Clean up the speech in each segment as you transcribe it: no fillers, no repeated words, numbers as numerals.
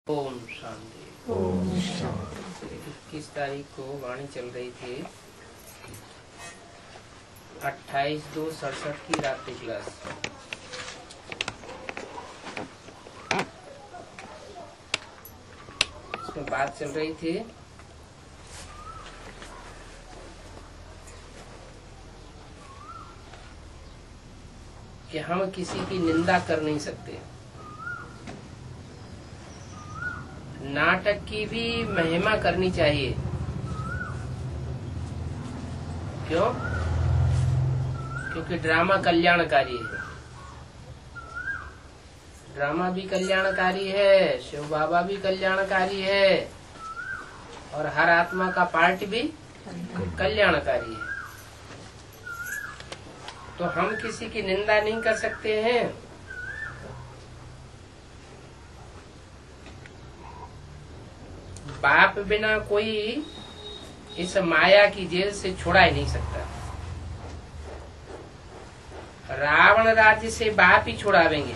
ओम शांति। ओम शांति। 21 तारीख को वाणी चल रही थी 28/2/67 की रात्रि क्लास। इसमें बात चल रही थी कि हम किसी की निंदा कर नहीं सकते। नाटक की भी महिमा करनी चाहिए। क्यों? क्योंकि ड्रामा कल्याणकारी है। ड्रामा भी कल्याणकारी है, शिव बाबा भी कल्याणकारी है और हर आत्मा का पार्ट भी कल्याणकारी है। तो हम किसी की निंदा नहीं कर सकते हैं। बाप बिना कोई इस माया की जेल से छुड़ा ही नहीं सकता। रावण राज्य से बाप ही छुड़ावेंगे।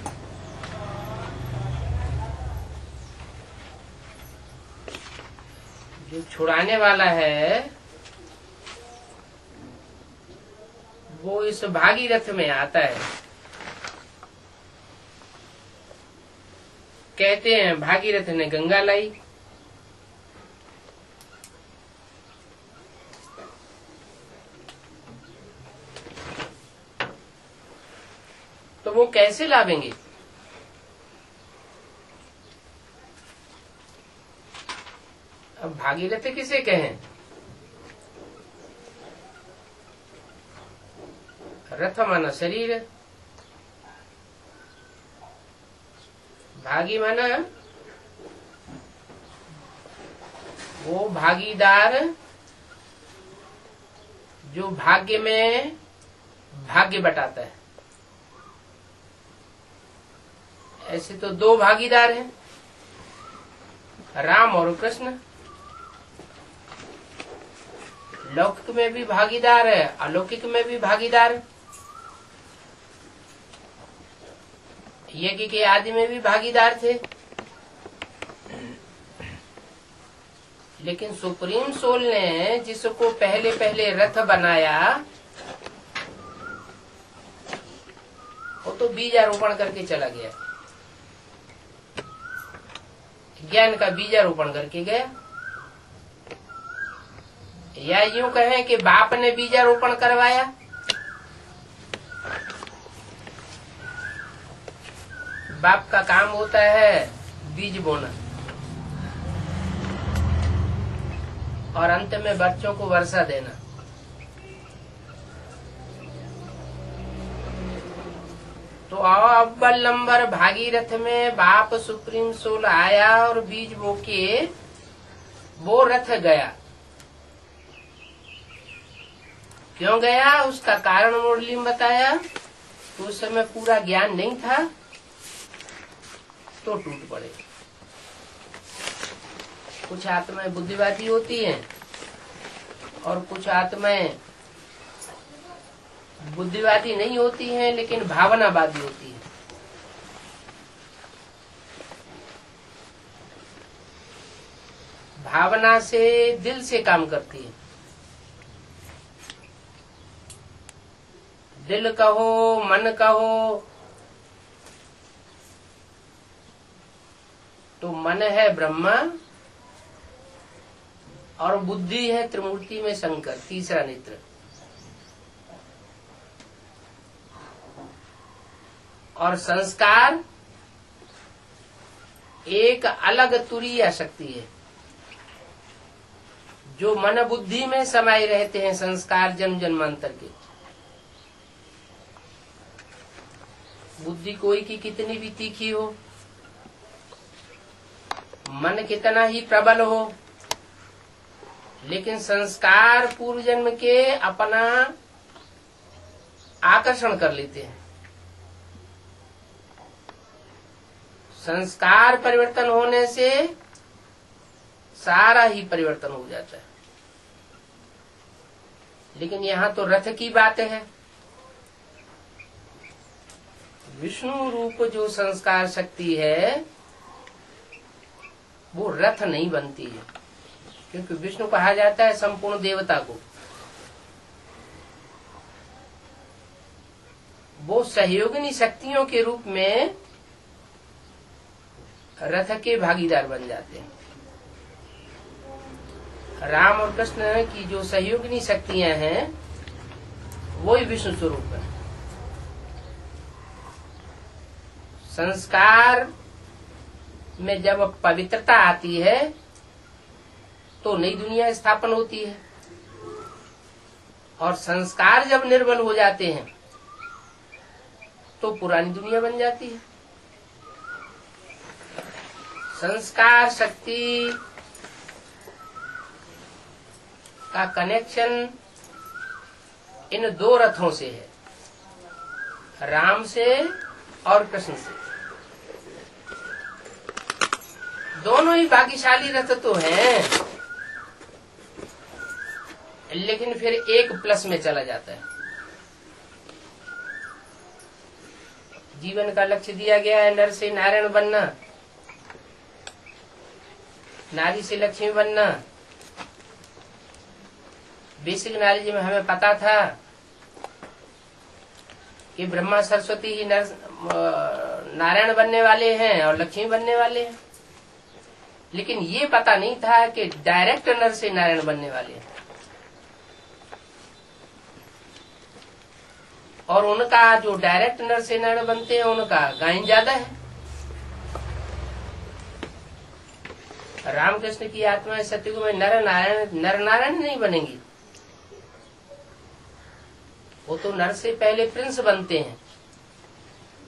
जो छुड़ाने वाला है वो इस भागीरथ में आता है। कहते हैं भागीरथ ने गंगा लाई, तो वो कैसे लावेंगे? अब भागीरथ किसे कहें? रथ माना शरीर, भागी माना वो भागीदार जो भाग्य में भाग्य बटाता है। ऐसे तो दो भागीदार हैं, राम और कृष्ण। लौकिक में भी भागीदार है, अलौकिक में भी भागीदार है। यज्ञ के आदि में भी भागीदार थे। लेकिन सुप्रीम सोल ने जिसको पहले पहले रथ बनाया वो तो बीजारोपण करके चला गया। ज्ञान का बीजारोपण करके गया। या यूं कहें कि बाप ने बीजारोपण करवाया। बाप का काम होता है बीज बोना और अंत में बच्चों को वर्षा देना। तो अव्वल नंबर भागीरथ में बाप सुप्रीम सोल आया और बीज बो के वो रथ गया। क्यों गया? उसका कारण मुरली में बताया। तो उस समय पूरा ज्ञान नहीं था तो टूट पड़े। कुछ आत्माएं बुद्धिवादी होती हैं और कुछ आत्माएं बुद्धिवादी नहीं होती हैं लेकिन भावनावादी होती है। भावना से, दिल से काम करती है। दिल कहो, मन कहो, तो मन है ब्रह्मा और बुद्धि है त्रिमूर्ति में शंकर, तीसरा नेत्र। और संस्कार एक अलग तुरीय शक्ति है जो मन बुद्धि में समाये रहते हैं। संस्कार जन्म जन्मांतर के। बुद्धि कोई की कितनी भी तीखी हो, मन कितना ही प्रबल हो, लेकिन संस्कार पूर्व जन्म के अपना आकर्षण कर लेते हैं। संस्कार परिवर्तन होने से सारा ही परिवर्तन हो जाता है। लेकिन यहाँ तो रथ की बात है। विष्णु रूप जो संस्कार शक्ति है वो रथ नहीं बनती है, क्योंकि विष्णु कहा जाता है संपूर्ण देवता को। वो सहयोगिनी शक्तियों के रूप में रथ के भागीदार बन जाते हैं। राम और कृष्ण की जो सहयोगिनी शक्तियां हैं वही विष्णु स्वरूप है। संस्कार में जब पवित्रता आती है तो नई दुनिया स्थापन होती है, और संस्कार जब निर्बल हो जाते हैं तो पुरानी दुनिया बन जाती है। संस्कार शक्ति का कनेक्शन इन दो रथों से है, राम से और कृष्ण से। दोनों ही भाग्यशाली रथ तो हैं, लेकिन फिर एक प्लस में चला जाता है। जीवन का लक्ष्य दिया गया है नर से नारायण बनना, नारी से लक्ष्मी बनना। बेसिक नॉलेज में हमें पता था कि ब्रह्मा सरस्वती ही नारायण बनने वाले हैं और लक्ष्मी बनने वाले हैं, लेकिन ये पता नहीं था कि डायरेक्ट नर से नारायण बनने वाले हैं। और उनका जो डायरेक्ट नर से नारायण बनते हैं उनका गायन ज्यादा है। रामकृष्ण की आत्मा सतयुग में नर नारायण नहीं बनेंगी, वो तो नर से पहले प्रिंस बनते हैं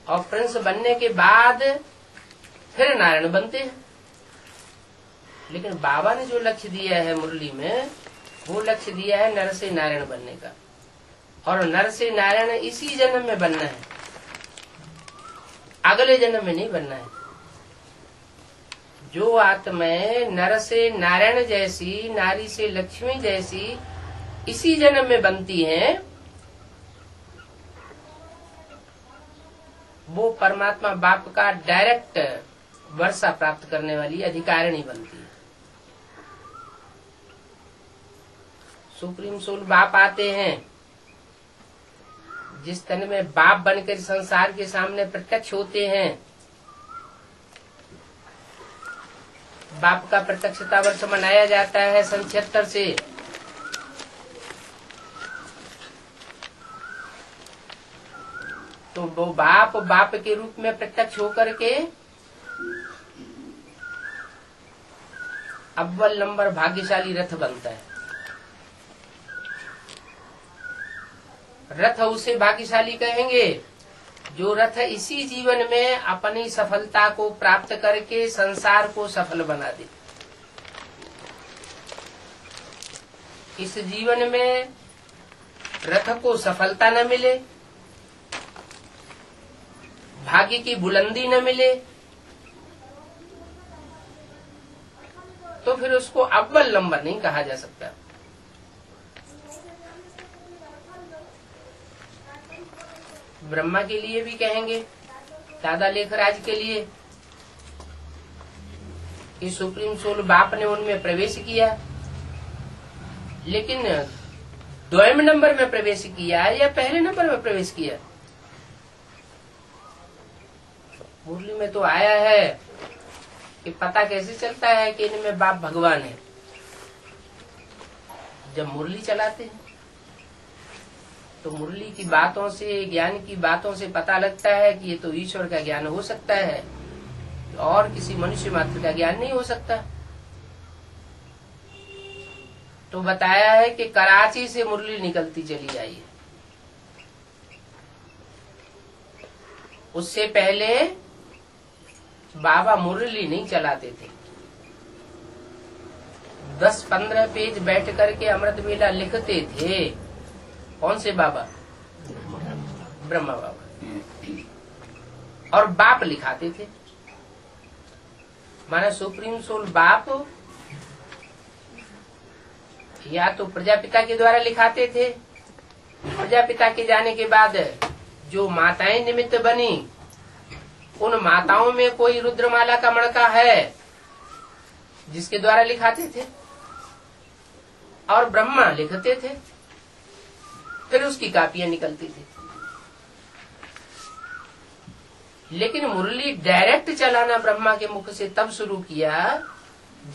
और प्रिंस बनने के बाद फिर नारायण बनते हैं। लेकिन बाबा ने जो लक्ष्य दिया है मुरली में, वो लक्ष्य दिया है नर से नारायण बनने का, और नर से नारायण इसी जन्म में बनना है, अगले जन्म में नहीं बनना है। जो आत्माएं नर से नारायण जैसी, नारी से लक्ष्मी जैसी इसी जन्म में बनती हैं, वो परमात्मा बाप का डायरेक्ट वर्षा प्राप्त करने वाली अधिकारिणी बनती है। सुप्रीम सोल बाप आते हैं, जिस तन में बाप बनकर संसार के सामने प्रत्यक्ष होते हैं। बाप का प्रत्यक्षता वर्ष मनाया जाता है सन 76 से। तो वो बाप के रूप में प्रत्यक्ष होकर के अव्वल नंबर भाग्यशाली रथ बनता है। रथ उसे भाग्यशाली कहेंगे जो रथ इसी जीवन में अपनी सफलता को प्राप्त करके संसार को सफल बना दे। इस जीवन में रथ को सफलता न मिले, भाग्य की बुलंदी न मिले, तो फिर उसको अव्वल नंबर नहीं कहा जा सकता। ब्रह्मा के लिए भी कहेंगे, दादा लेखराज के लिए, कि सुप्रीम सोल बाप ने उनमें प्रवेश किया, लेकिन 2वें नंबर में प्रवेश किया या पहले नंबर में प्रवेश किया। मुरली में तो आया है कि पता कैसे चलता है कि इनमें बाप भगवान है। जब मुरली चलाते हैं तो मुरली की बातों से, ज्ञान की बातों से पता लगता है कि ये तो ईश्वर का ज्ञान हो सकता है, और किसी मनुष्य मात्र का ज्ञान नहीं हो सकता। तो बताया है कि कराची से मुरली निकलती चली आई है। उससे पहले बाबा मुरली नहीं चलाते थे। 10-15 पेज बैठ करके अमृत वेला लिखते थे। कौन से बाबा? ब्रह्मा बाबा। और बाप लिखाते थे। माना सुप्रीम सोल बाप या तो प्रजापिता के द्वारा लिखाते थे। प्रजापिता के जाने के बाद जो माताएं निमित्त बनी, उन माताओं में कोई रुद्रमाला का मणका है जिसके द्वारा लिखाते थे, और ब्रह्मा लिखते थे, फिर उसकी कापियां निकलती थी। लेकिन मुरली डायरेक्ट चलाना ब्रह्मा के मुख से तब शुरू किया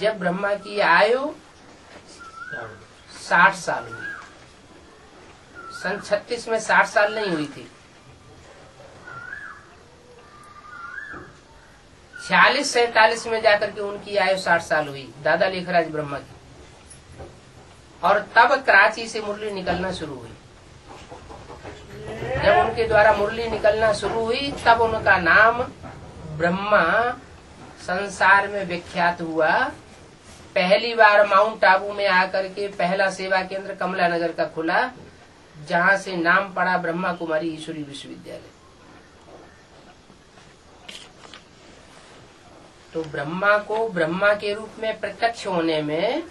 जब ब्रह्मा की आयु 60 साल हुई। सन 36 में 60 साल नहीं हुई थी, 46-47 में जाकर के उनकी आयु 60 साल हुई, दादा लेखराज ब्रह्मा की। और तब कराची से मुरली निकलना शुरू हुई। जब उनके द्वारा मुरली निकलना शुरू हुई तब उनका नाम ब्रह्मा संसार में विख्यात हुआ। पहली बार माउंट आबू में आकर के पहला सेवा केंद्र कमला नगर का खुला, जहां से नाम पड़ा ब्रह्मा कुमारी ईश्वरी विश्वविद्यालय। तो ब्रह्मा को ब्रह्मा के रूप में प्रत्यक्ष होने में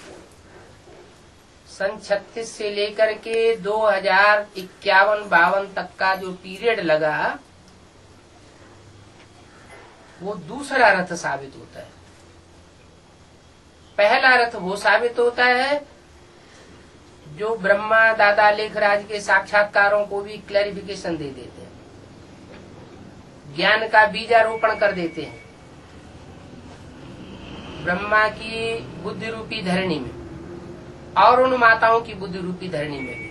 सन 36 से लेकर के 2051-52 तक का जो पीरियड लगा, वो दूसरा रथ साबित होता है। पहला रथ वो साबित होता है जो ब्रह्मा दादा लेखराज के साक्षात्कारों को भी क्लैरिफिकेशन दे देते हैं, ज्ञान का बीजारोपण कर देते हैं ब्रह्मा की बुद्धि रूपी धरणी में और उन माताओं की बुद्धि रूपी धरणी में भी,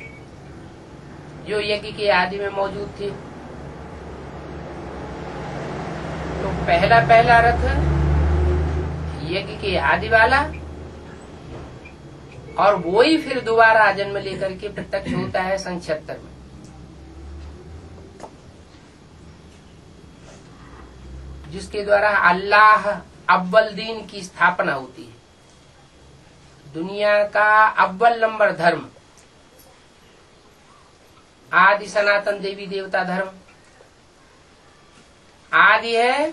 जो यज्ञ के आदि में मौजूद थी। तो पहला रथ यज्ञ के आदि वाला, और वो ही फिर दोबारा जन्म लेकर के प्रत्यक्ष होता है सन 76 में। जिसके द्वारा अल्लाह अव्वल दीन की स्थापना होती है। दुनिया का अव्वल नंबर धर्म आदि सनातन देवी देवता धर्म आदि है,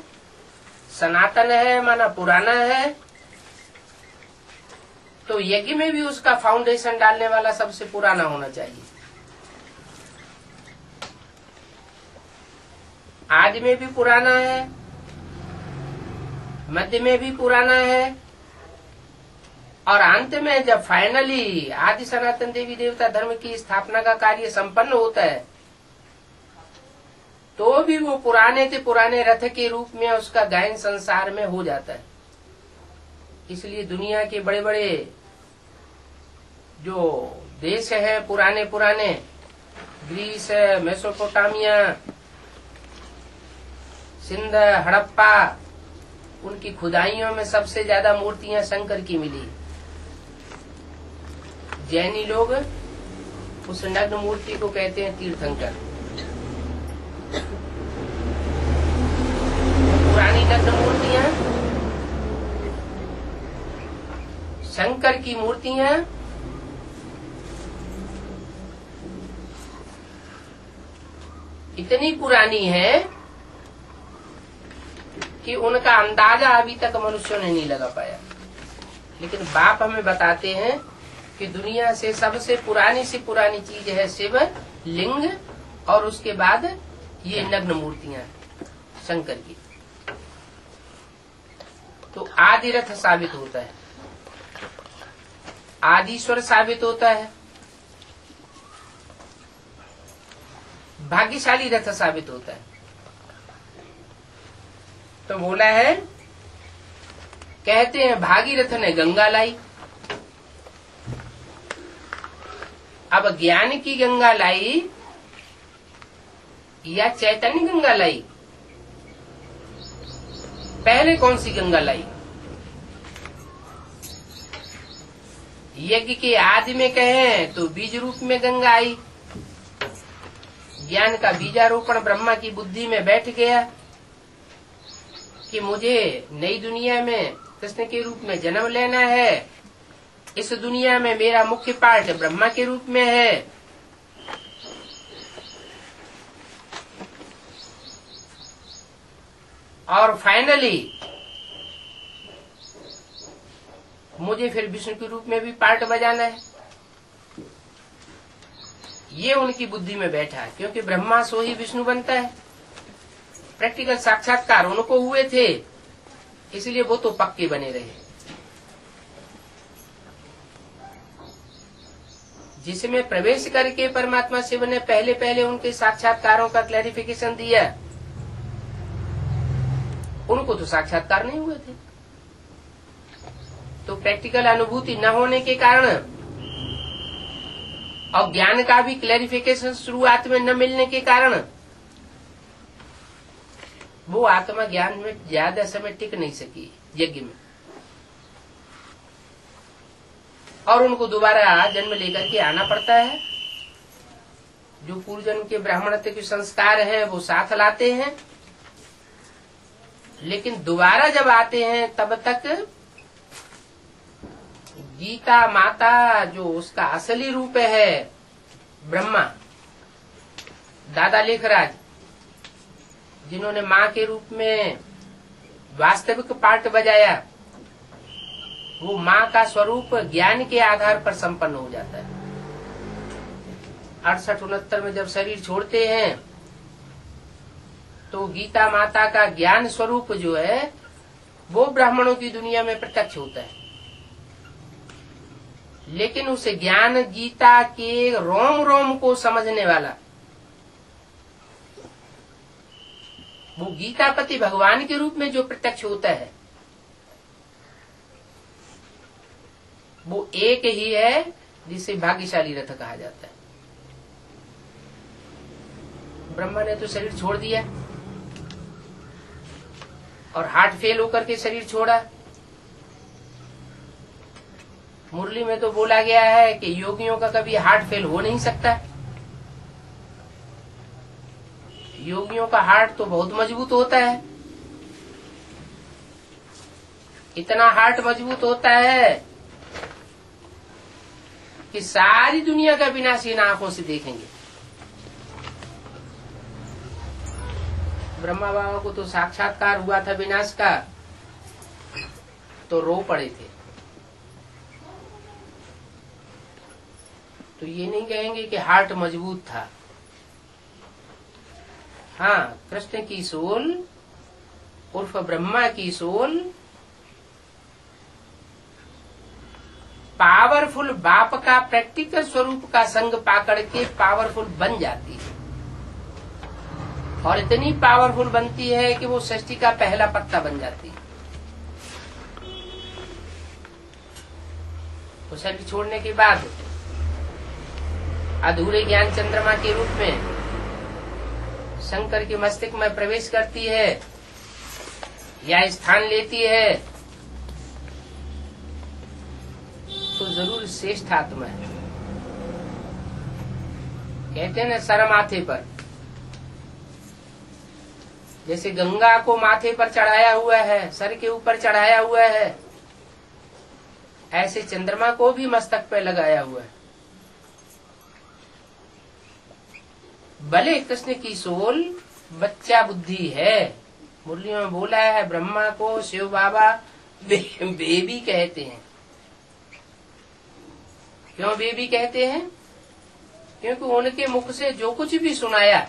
सनातन है माना पुराना है। तो यज्ञ में भी उसका फाउंडेशन डालने वाला सबसे पुराना होना चाहिए। आदि में भी पुराना है, मध्य में भी पुराना है, और अंत में जब फाइनली आदि सनातन देवी देवता धर्म की स्थापना का कार्य संपन्न होता है, तो भी वो पुराने से पुराने रथ के रूप में उसका गायन संसार में हो जाता है। इसलिए दुनिया के बड़े बड़े जो देश है पुराने पुराने, ग्रीस, मेसोपोटामिया, सिंध, हड़प्पा, उनकी खुदाइयों में सबसे ज्यादा मूर्तियां शंकर की मिली। जैनी लोग उस नग्न मूर्ति को कहते हैं तीर्थंकर। पुरानी नग्न मूर्तियां शंकर की मूर्तियां इतनी पुरानी है कि उनका अंदाजा अभी तक मनुष्यों ने नहीं लगा पाया। लेकिन बाप हमें बताते हैं कि दुनिया से सबसे पुरानी सी पुरानी चीज है शिव लिंग, और उसके बाद ये नग्न मूर्तियां शंकर की। तो आदि रथ साबित होता है, आदिश्वर साबित होता है, भाग्यशाली रथ साबित होता है। तो बोला है, कहते हैं भागीरथ ने गंगा लाई। अब ज्ञान की गंगा लाई या चैतन्य गंगा लाई? पहले कौन सी गंगा लाई? यज्ञ के आदि में कहें तो बीज रूप में गंगा आई। ज्ञान का बीजारोपण ब्रह्मा की बुद्धि में बैठ गया कि मुझे नई दुनिया में कृष्ण के रूप में जन्म लेना है। इस दुनिया में मेरा मुख्य पार्ट ब्रह्मा के रूप में है। और फाइनली मुझे फिर विष्णु के रूप में भी पार्ट बजाना है। ये उनकी बुद्धि में बैठा है, क्योंकि ब्रह्मा सो ही विष्णु बनता है। प्रैक्टिकल साक्षात्कार उनको हुए थे, इसलिए वो तो पक्के बने रहे। जिसमें प्रवेश करके परमात्मा शिव ने पहले पहले उनके साक्षात्कारों का क्लैरिफिकेशन दिया, उनको तो साक्षात्कार नहीं हुए थे। तो प्रैक्टिकल अनुभूति न होने के कारण और ज्ञान का भी क्लैरिफिकेशन शुरुआत में न मिलने के कारण वो आत्मा ज्ञान में ज्यादा समय टिक नहीं सकी यज्ञ में, और उनको दोबारा जन्म लेकर के आना पड़ता है। जो पूर्व जन्म के ब्राह्मणत्व के संस्कार हैं वो साथ लाते हैं, लेकिन दोबारा जब आते हैं तब तक गीता माता जो उसका असली रूप है ब्रह्मा, दादा लेखराज जिन्होंने माँ के रूप में वास्तविक पार्ट बजाया, वो माँ का स्वरूप ज्ञान के आधार पर संपन्न हो जाता है। 68-69 में जब शरीर छोड़ते हैं तो गीता माता का ज्ञान स्वरूप जो है वो ब्राह्मणों की दुनिया में प्रत्यक्ष होता है, लेकिन उस ज्ञान गीता के रोम रोम को समझने वाला वो गीतापति भगवान के रूप में जो प्रत्यक्ष होता है वो एक ही है, जिसे भाग्यशाली रथ कहा जाता है। ब्रह्मा ने तो शरीर छोड़ दिया और हार्ट फेल होकर के शरीर छोड़ा। मुरली में तो बोला गया है कि योगियों का कभी हार्ट फेल हो नहीं सकता। योगियों का हार्ट तो बहुत मजबूत होता है, इतना हार्ट मजबूत होता है कि सारी दुनिया का विनाश इन आंखों से देखेंगे। ब्रह्मा बाबा को तो साक्षात्कार हुआ था विनाश का, तो रो पड़े थे। तो ये नहीं कहेंगे कि हार्ट मजबूत था। हाँ, कृष्ण की सोल उर्फ ब्रह्मा की सोल पावरफुल बाप का प्रैक्टिकल स्वरूप का संग पाकड़ के पावरफुल बन जाती है, और इतनी पावरफुल बनती है कि वो सृष्टि का पहला पत्ता बन जाती है। तो शरीर छोड़ने के बाद अधूरे ज्ञान चंद्रमा के रूप में शंकर के मस्तिष्क में प्रवेश करती है या स्थान लेती है, तो जरूर श्रेष्ठ आत्मा है। कहते हैं ना सर माथे पर, जैसे गंगा को माथे पर चढ़ाया हुआ है, सर के ऊपर चढ़ाया हुआ है, ऐसे चंद्रमा को भी मस्तक पर लगाया हुआ है। भले कृष्ण की सोल बच्चा बुद्धि है। मुरली में बोला है ब्रह्मा को शिव बाबा बेबी कहते हैं। क्यों बेबी कहते हैं? क्योंकि उनके मुख से जो कुछ भी सुनाया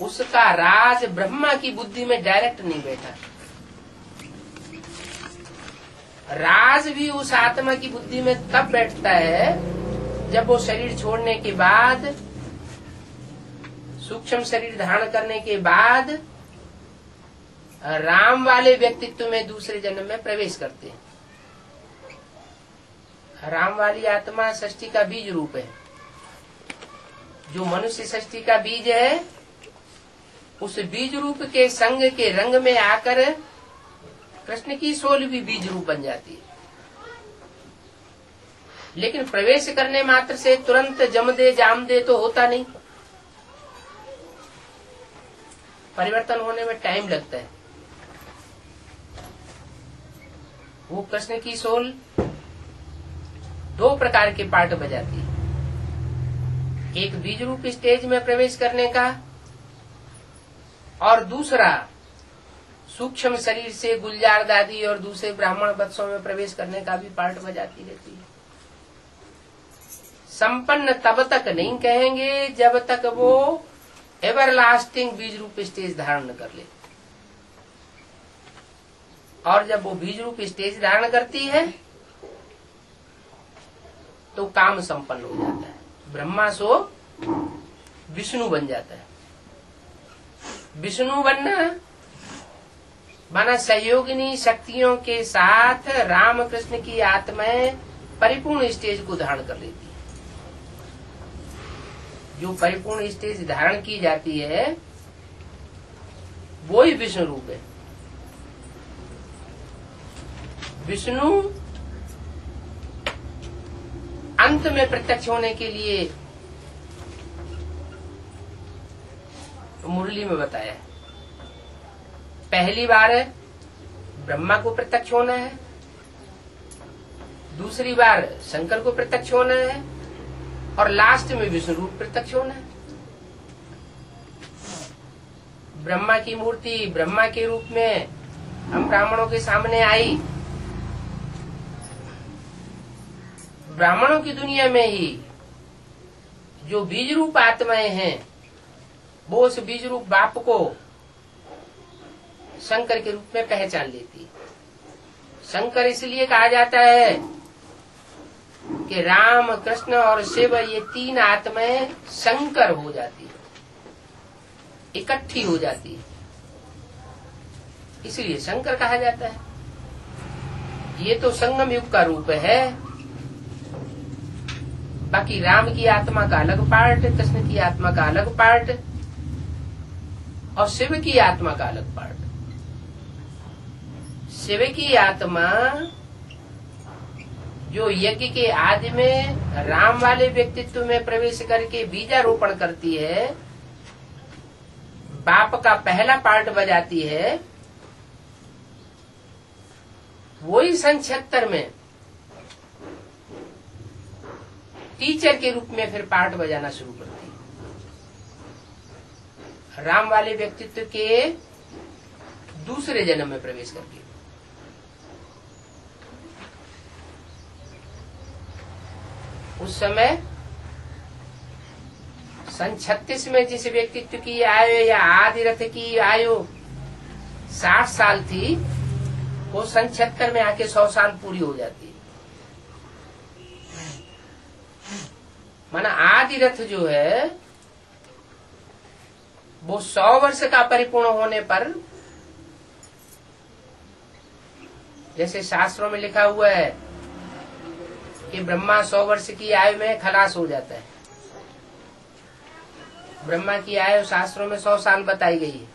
उसका राज ब्रह्मा की बुद्धि में डायरेक्ट नहीं बैठा। राज भी उस आत्मा की बुद्धि में तब बैठता है जब वो शरीर छोड़ने के बाद, सूक्ष्म शरीर धारण करने के बाद राम वाले व्यक्तित्व में दूसरे जन्म में प्रवेश करते हैं। राम वाली आत्मा सृष्टि का बीज रूप है। जो मनुष्य सृष्टि का बीज है, उस बीज रूप के संग के रंग में आकर कृष्ण की सोल भी बीज रूप बन जाती है। लेकिन प्रवेश करने मात्र से तुरंत जम दे जाम दे तो होता नहीं, परिवर्तन होने में टाइम लगता है। वो कृष्ण की सोल दो प्रकार के पार्ट बजाती है। एक बीज रूप स्टेज में प्रवेश करने का, और दूसरा सूक्ष्म शरीर से गुलजार दादी और दूसरे ब्राह्मण वत्सों में प्रवेश करने का भी पार्ट बजाती रहती है। संपन्न तब तक नहीं कहेंगे जब तक वो एवरलास्टिंग बीज रूप स्टेज धारण न कर ले, और जब वो बीज रूप स्टेज धारण करती है तो काम संपन्न हो जाता है। ब्रह्मा सो विष्णु बन जाता है। विष्णु बनना माना सहयोगिनी शक्तियों के साथ रामकृष्ण की आत्माएं परिपूर्ण स्टेज को धारण कर लेती है। जो परिपूर्ण स्टेज धारण की जाती है वो ही विष्णु रूप है। विष्णु अंत में प्रत्यक्ष होने के लिए मुरली में बताया है। पहली बार ब्रह्मा को प्रत्यक्ष होना है, दूसरी बार शंकर को प्रत्यक्ष होना है और लास्ट में विष्णु रूप प्रत्यक्ष होना है। ब्रह्मा की मूर्ति ब्रह्मा के रूप में हम ब्राह्मणों के सामने आई। ब्राह्मणों की दुनिया में ही जो बीज रूप आत्माएं हैं वो उस बीज रूप बाप को शंकर के रूप में पहचान लेती है। शंकर इसलिए कहा जाता है कि राम कृष्ण और शिव ये तीन आत्माएं शंकर हो जाती है, इकट्ठी हो जाती है, इसलिए शंकर कहा जाता है। ये तो संगम युग का रूप है। बाकी राम की आत्मा का अलग पार्ट, कृष्ण की आत्मा का अलग पार्ट और शिव की आत्मा का अलग पार्ट। शिव की आत्मा जो यज्ञ के आदि में राम वाले व्यक्तित्व में प्रवेश करके बीजारोपण करती है, बाप का पहला पार्ट बजाती है, वही सन 76 में टीचर के रूप में फिर पार्ट बजाना शुरू करती है, राम वाले व्यक्तित्व के दूसरे जन्म में प्रवेश करके। उस समय सन 36 में जिस व्यक्तित्व की आयु या आदि रथ की आयु 60 साल थी, वो सन 76 में आके 100 साल पूरी हो जाती है। माना आदि रथ जो है वो 100 वर्ष का परिपूर्ण होने पर, जैसे शास्त्रों में लिखा हुआ है कि ब्रह्मा 100 वर्ष की आयु में खलास हो जाता है। ब्रह्मा की आयु शास्त्रों में 100 साल बताई गई है।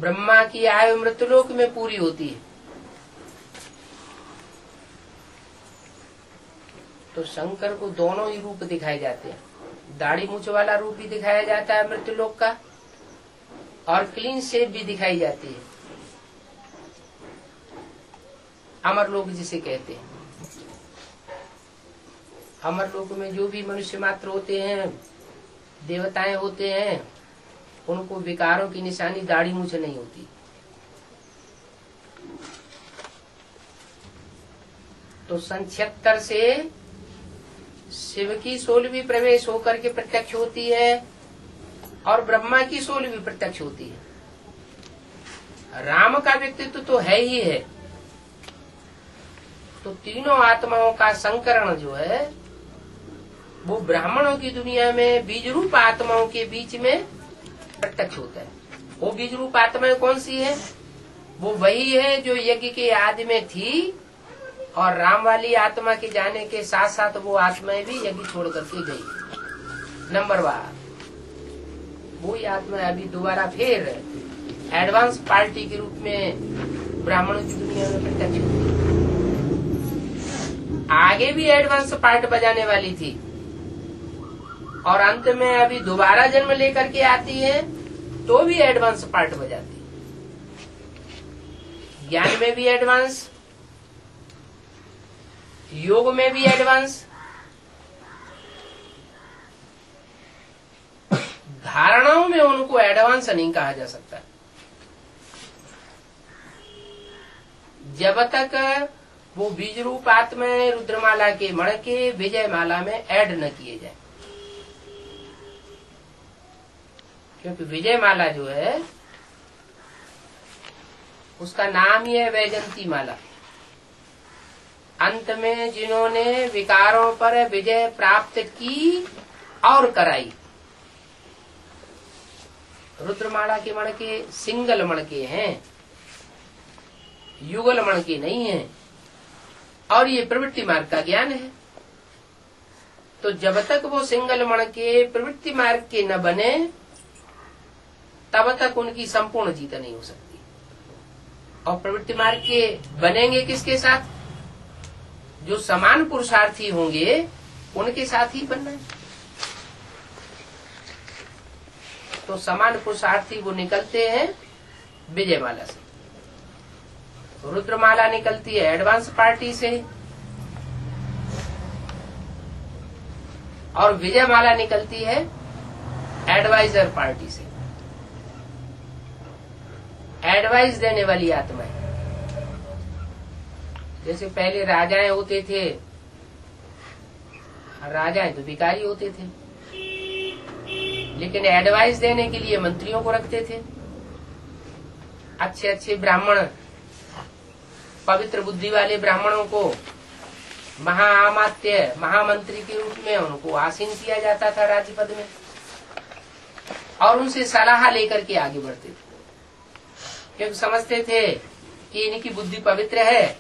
ब्रह्मा की आयु मृत्युलोक में पूरी होती है। तो शंकर को दोनों ही रूप दिखाए जाते हैं। दाढ़ी मूछ वाला रूप भी दिखाया जाता है मृत्युलोक का, और क्लीन शेव भी दिखाई जाती है, अमरलोक जिसे कहते हैं। अमरलोक में जो भी मनुष्य मात्र होते हैं, देवताएं होते हैं, उनको विकारों की निशानी दाढ़ी मूछ नहीं होती। तो सन 76 से शिव की 16वीं प्रवेश होकर के प्रत्यक्ष होती है और ब्रह्मा की 16वीं प्रत्यक्ष होती है। राम का व्यक्तित्व तो है ही है। तो तीनों आत्माओं का संकरण जो है वो ब्राह्मणों की दुनिया में बीज रूप आत्माओं के बीच में प्रत्यक्ष होता है। वो बीज रूप आत्माएं कौन सी है? वो वही है जो यज्ञ के आदि में थी, और राम वाली आत्मा के जाने के साथ साथ वो आत्माएं भी यज्ञ छोड़ करके गई। नंबर 1 वही आत्मा अभी दोबारा फिर एडवांस पार्टी के रूप में ब्राह्मणों की दुनिया में प्रत्यक्ष होती है। आगे भी एडवांस पार्ट बजाने वाली थी और अंत में अभी दोबारा जन्म लेकर के आती है तो भी एडवांस पार्ट बजाती है। ज्ञान में भी एडवांस, योग में भी एडवांस, धारणाओं में उनको एडवांस नहीं कहा जा सकता जब तक वो बीज रूप आत्मा रुद्रमाला के मण के विजय माला में ऐड न किए जाए। क्योंकि विजय माला जो है उसका नाम ही है वैजंती माला। अंत में जिन्होंने विकारों पर विजय प्राप्त की और कराई। रुद्रमाला के मणके सिंगल मणके हैं, युगल मणके नहीं है, और ये प्रवृत्ति मार्ग का ज्ञान है। तो जब तक वो सिंगल मणके प्रवृत्ति मार्ग के न बने तब तक उनकी संपूर्ण जीत नहीं हो सकती। और प्रवृत्ति मार्ग के बनेंगे किसके साथ? जो समान पुरुषार्थी होंगे उनके साथ ही बनना है। तो समान पुरुषार्थी वो निकलते हैं विजयमाला से, रुद्रमाला निकलती है एडवांस पार्टी से, और विजयमाला निकलती है एडवाइजर पार्टी से। एडवाइस देने वाली आत्मा है। जैसे पहले राजाएं होते थे, राजाएं तो भिखारी होते थे, लेकिन एडवाइस देने के लिए मंत्रियों को रखते थे। अच्छे अच्छे ब्राह्मण, पवित्र बुद्धि वाले ब्राह्मणों को महाआमात्य, महामंत्री के रूप में उनको आसीन किया जाता था राज्य पद में, और उनसे सलाह लेकर के आगे बढ़ते थे, क्योंकि समझते थे कि इनकी बुद्धि पवित्र है,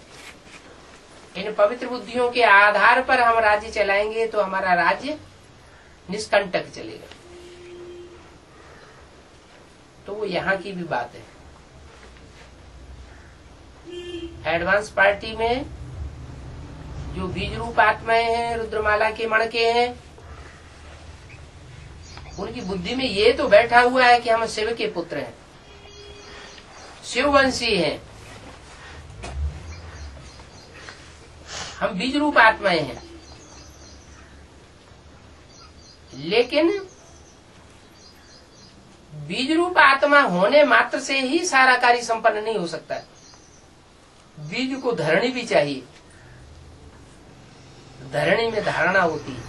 इन पवित्र बुद्धियों के आधार पर हम राज्य चलाएंगे तो हमारा राज्य निष्कंटक चलेगा। तो वो यहाँ की भी बात है। एडवांस पार्टी में जो बीज रूप आत्माएं हैं, रुद्रमाला के मणके हैं, उनकी बुद्धि में ये तो बैठा हुआ है कि हम शिव के पुत्र हैं, शिववंशी हैं, हम बीज रूप आत्माएं हैं। लेकिन बीज रूप आत्मा होने मात्र से ही सारा कार्य संपन्न नहीं हो सकता है। बीज को धरणी भी चाहिए, धरणी में धारणा होती है।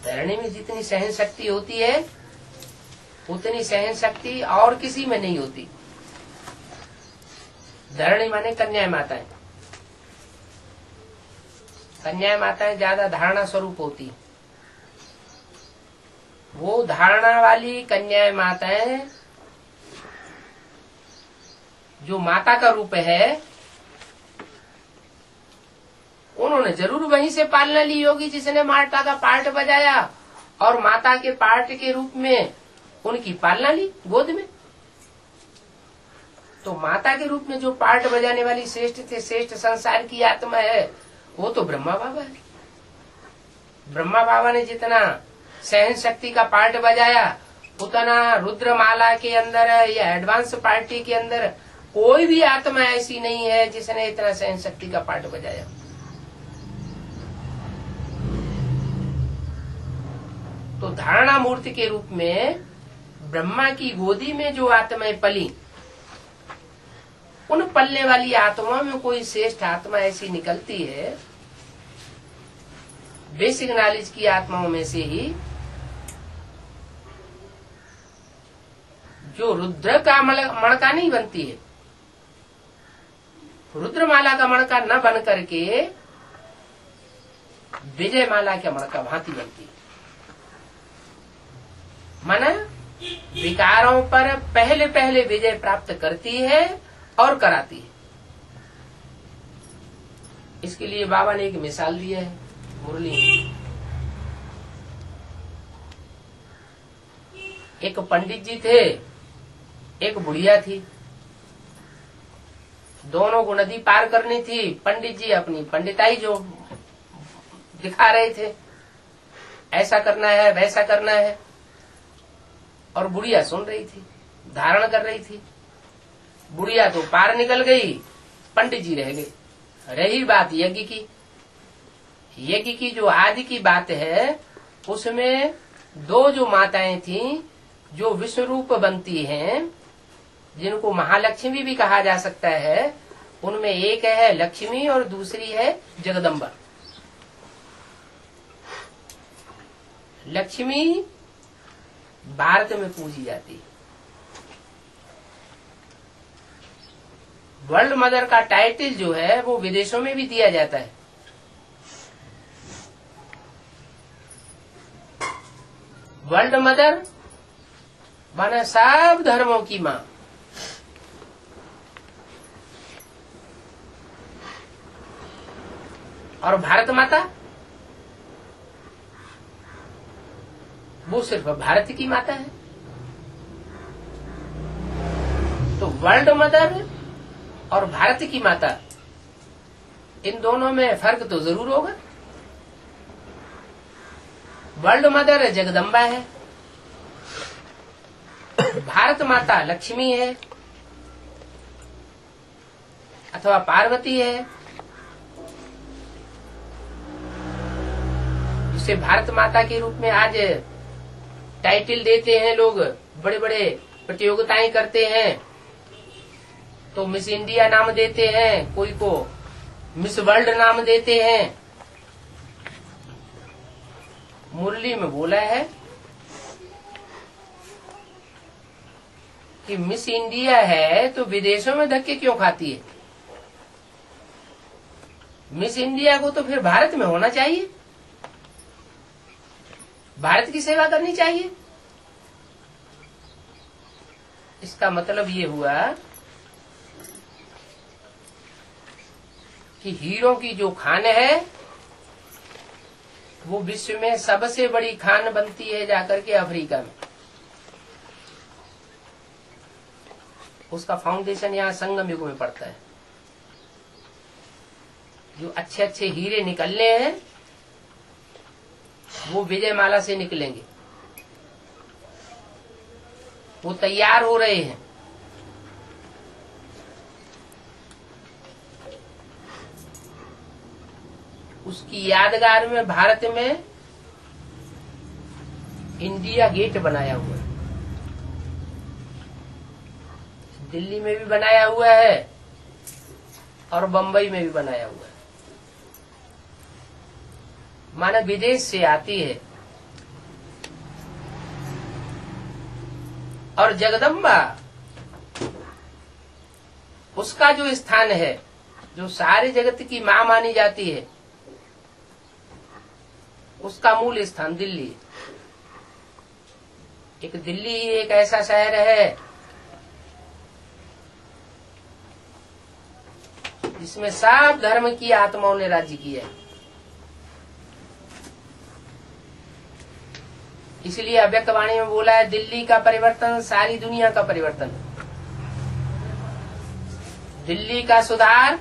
धरणी में जितनी सहन शक्ति होती है उतनी सहन शक्ति और किसी में नहीं होती। धरणी माने कन्या माताएं, कन्या माताएं ज्यादा धारणा स्वरूप होती। वो धारणा वाली कन्या माताएं जो माता का रूप है, उन्होंने जरूर वहीं से पालना ली होगी जिसने माता का पार्ट बजाया, और माता के पार्ट के रूप में उनकी पालना ली गोद में। तो माता के रूप में जो पार्ट बजाने वाली श्रेष्ठ थे, श्रेष्ठ संसार की आत्मा है, वो तो ब्रह्मा बाबा है। ब्रह्मा बाबा ने जितना सहन शक्ति का पार्ट बजाया, उतना रुद्रमाला के अंदर या एडवांस पार्टी के अंदर कोई भी आत्मा ऐसी नहीं है जिसने इतना सहन शक्ति का पार्ट बजाया। तो धारणा मूर्ति के रूप में ब्रह्मा की गोदी में जो आत्माएं पली, उन पलने वाली आत्माओं में कोई श्रेष्ठ आत्मा ऐसी निकलती है, बेसिक नॉलेज की आत्माओं में से ही, जो रुद्र का मणका नहीं बनती है। रुद्रमाला का मणका न बन करके विजयमाला का मणका भांति बनती है। माना विकारों पर पहले पहले विजय प्राप्त करती है और कराती है। इसके लिए बाबा ने एक मिसाल दी है मुरली। एक पंडित जी थे, एक बुढ़िया थी, दोनों को नदी पार करनी थी। पंडित जी अपनी पंडिताई जो दिखा रहे थे, ऐसा करना है वैसा करना है, और बुढ़िया सुन रही थी, धारण कर रही थी। बुढ़िया तो पार निकल गई, पंडित जी रह गए। रही बात यज्ञ की, यज्ञ की जो आदि की बात है, उसमें दो जो माताएं थीं जो विश्व रूप बनती हैं, जिनको महालक्ष्मी भी कहा जा सकता है, उनमें एक है लक्ष्मी और दूसरी है जगदम्बा। लक्ष्मी भारत में पूजी जाती है, वर्ल्ड मदर का टाइटल जो है वो विदेशों में भी दिया जाता है। वर्ल्ड मदर माने सब धर्मों की माँ। और भारत माता वो सिर्फ भारत की माता है। तो वर्ल्ड मदर और भारत की माता, इन दोनों में फर्क तो जरूर होगा। वर्ल्ड मदर जगदम्बा है, भारत माता लक्ष्मी है अथवा पार्वती है। जिसे भारत माता के रूप में आज टाइटल देते हैं लोग, बड़े बड़े प्रतियोगिताएं करते हैं, तो मिस इंडिया नाम देते हैं, कोई को मिस वर्ल्ड नाम देते हैं। मुरली में बोला है कि मिस इंडिया है तो विदेशों में धक्के क्यों खाती है? मिस इंडिया को तो फिर भारत में होना चाहिए, भारत की सेवा करनी चाहिए। इसका मतलब ये हुआ कि हीरो की जो खान है वो विश्व में सबसे बड़ी खान बनती है जाकर के अफ्रीका में। उसका फाउंडेशन यहाँ संगम युग में पड़ता है। जो अच्छे अच्छे हीरे निकलने हैं वो विजयमाला से निकलेंगे, वो तैयार हो रहे हैं। उसकी यादगार में भारत में इंडिया गेट बनाया हुआ है, दिल्ली में भी बनाया हुआ है और बंबई में भी बनाया हुआ है। माना विदेश से आती है। और जगदम्बा उसका जो स्थान है, जो सारे जगत की मां मानी जाती है, उसका मूल स्थान दिल्ली है। एक दिल्ली ही एक ऐसा शहर है जिसमें सब धर्म की आत्माओं ने राज्य किया है। इसलिए अव्यक्त वाणी में बोला है, दिल्ली का परिवर्तन सारी दुनिया का परिवर्तन। दिल्ली का सुधार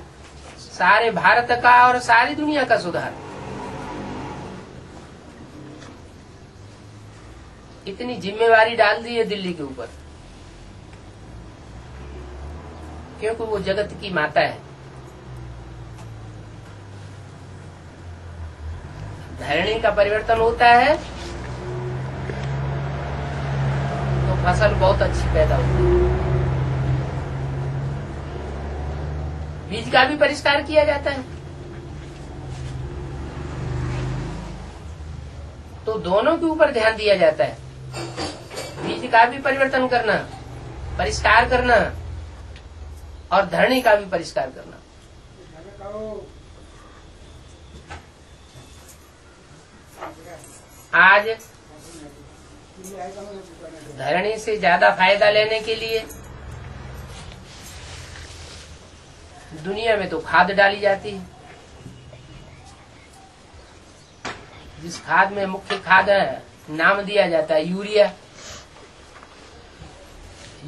सारे भारत का और सारी दुनिया का सुधार। इतनी जिम्मेवारी डाल दी है दिल्ली के ऊपर, क्योंकि वो जगत की माता है। धरणी का परिवर्तन होता है तो फसल बहुत अच्छी पैदा होती है। बीज का भी परिष्कार किया जाता है। तो दोनों के ऊपर ध्यान दिया जाता है, बीज का भी परिवर्तन करना, परिष्कार करना, और धरणी का भी परिष्कार करना। आज धरणी से ज्यादा फायदा लेने के लिए दुनिया में तो खाद डाली जाती है। जिस खाद में मुख्य खाद नाम दिया जाता है यूरिया,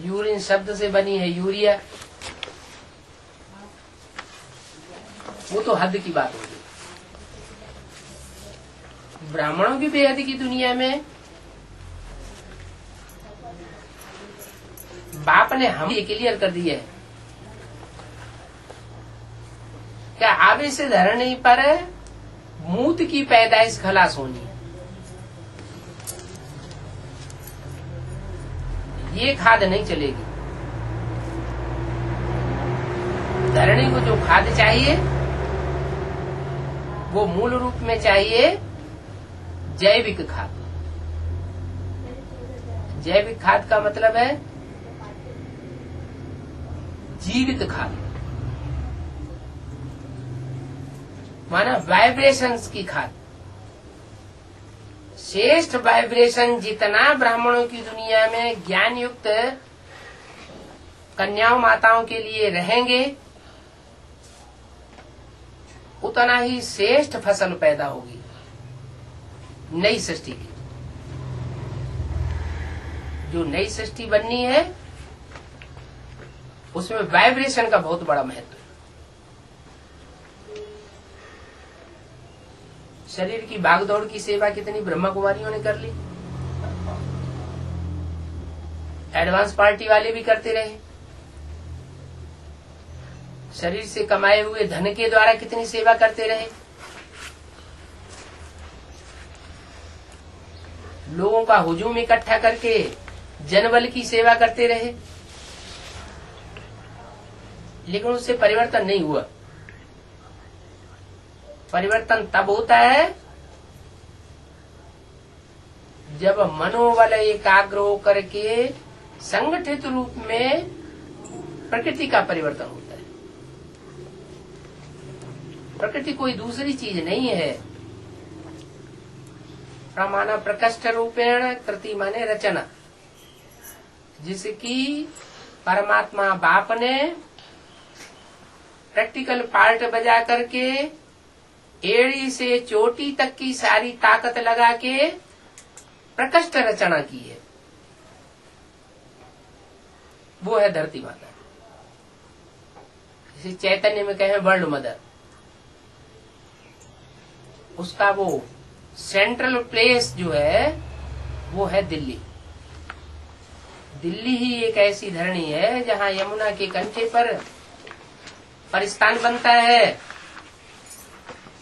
यूरिन शब्द से बनी है यूरिया, वो तो हद की बात होगी। ब्राह्मणों की बेहद की दुनिया में बाप ने हम ये क्लियर कर दिया है क्या आवे से धरणी पर मूत की पैदाइश खलास होनी है। ये खाद नहीं चलेगी। धरणी को जो खाद चाहिए वो मूल रूप में चाहिए जैविक खाद। जैविक खाद का मतलब है जीवित खाद। माना वाइब्रेशंस की खातिर। श्रेष्ठ वाइब्रेशन जितना ब्राह्मणों की दुनिया में ज्ञान युक्त कन्याओं माताओं के लिए रहेंगे, उतना ही श्रेष्ठ फसल पैदा होगी नई सृष्टि की। जो नई सृष्टि बननी है उसमें वाइब्रेशन का बहुत बड़ा महत्व है। शरीर की भागदौड़ की सेवा कितनी ब्रह्मा कुमारियों ने कर ली, एडवांस पार्टी वाले भी करते रहे। शरीर से कमाए हुए धन के द्वारा कितनी सेवा करते रहे। लोगों का हुजूम इकट्ठा करके जनबल की सेवा करते रहे, लेकिन उससे परिवर्तन नहीं हुआ। परिवर्तन तब होता है जब मनोबल एकाग्र होकर के संगठित रूप में प्रकृति का परिवर्तन होता है। प्रकृति कोई दूसरी चीज नहीं है। प्रमाण प्रकष्ट रूपेण कृति माने रचना, जिसकी परमात्मा बाप ने प्रैक्टिकल पार्ट बजा करके एड़ी से चोटी तक की सारी ताकत लगा के प्रकष्ट रचना की है, वो है धरती माता। इसे चैतन्य में कहें वर्ल्ड मदर। उसका वो सेंट्रल प्लेस जो है वो है दिल्ली। दिल्ली ही एक ऐसी धरणी है जहाँ यमुना के कंठे पर परिस्थान बनता है,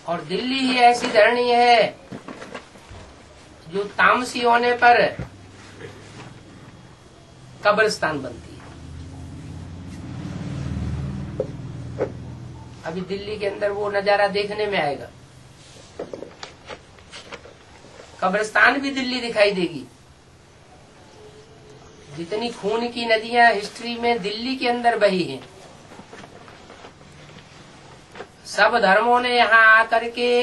और दिल्ली ही ऐसी धरणी है जो तामसी होने पर कब्रिस्तान बनती है। अभी दिल्ली के अंदर वो नजारा देखने में आएगा। कब्रिस्तान भी दिल्ली दिखाई देगी। जितनी खून की नदियां हिस्ट्री में दिल्ली के अंदर बही हैं, सब धर्मों ने यहाँ आकर के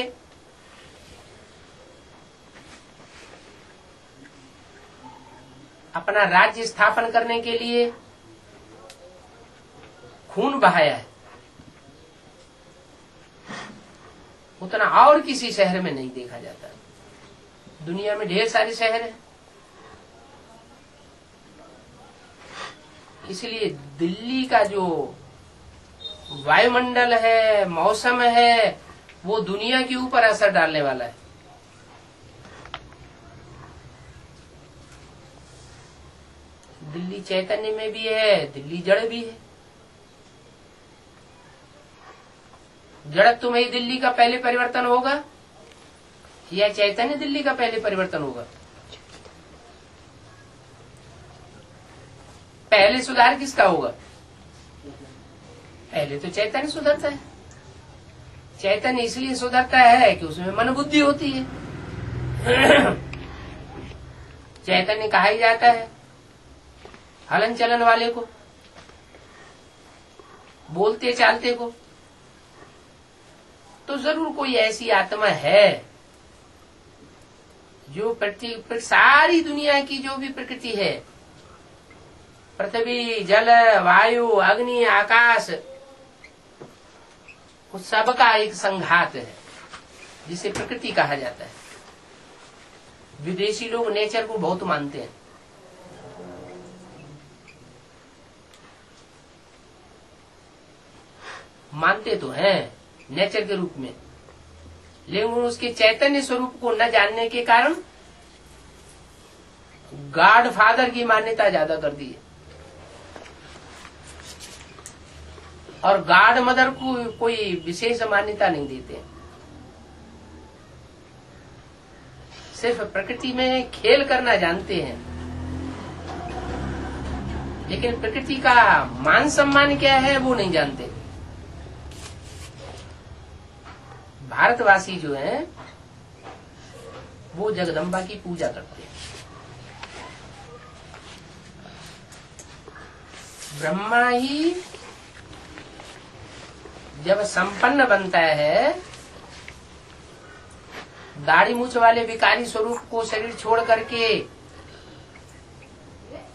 अपना राज्य स्थापन करने के लिए खून बहाया है। उतना और किसी शहर में नहीं देखा जाता। दुनिया में ढेर सारे शहर हैं, इसलिए दिल्ली का जो वायुमंडल है, मौसम है, वो दुनिया के ऊपर असर डालने वाला है। दिल्ली चैतन्य में भी है, दिल्ली जड़ भी है। जड़त्व में ही दिल्ली का पहले परिवर्तन होगा या चैतन्य दिल्ली का पहले परिवर्तन होगा? पहले सुधार किसका होगा? पहले तो चैतन्य सुधरता है। चैतन्य इसलिए सुधरता है कि उसमें मन बुद्धि होती है। चैतन्य कहा ही जाता है हलन चलन वाले को, बोलते चालते को। तो जरूर कोई ऐसी आत्मा है जो सारी दुनिया की जो भी प्रकृति है, पृथ्वी, जल, वायु, अग्नि, आकाश, उस सबका एक संघात है जिसे प्रकृति कहा जाता है। विदेशी लोग नेचर को बहुत मानते हैं। मानते तो हैं नेचर के रूप में, लेकिन उसके चैतन्य स्वरूप को न जानने के कारण गॉड फादर की मान्यता ज्यादा कर दी है, और गॉड मदर को कोई विशेष मान्यता नहीं देते। सिर्फ प्रकृति में खेल करना जानते हैं, लेकिन प्रकृति का मान सम्मान क्या है वो नहीं जानते। भारतवासी जो हैं वो जगदम्बा की पूजा करते हैं। ब्रह्मा ही जब संपन्न बनता है दाढ़ी मूछ वाले विकारी स्वरूप को शरीर छोड़ करके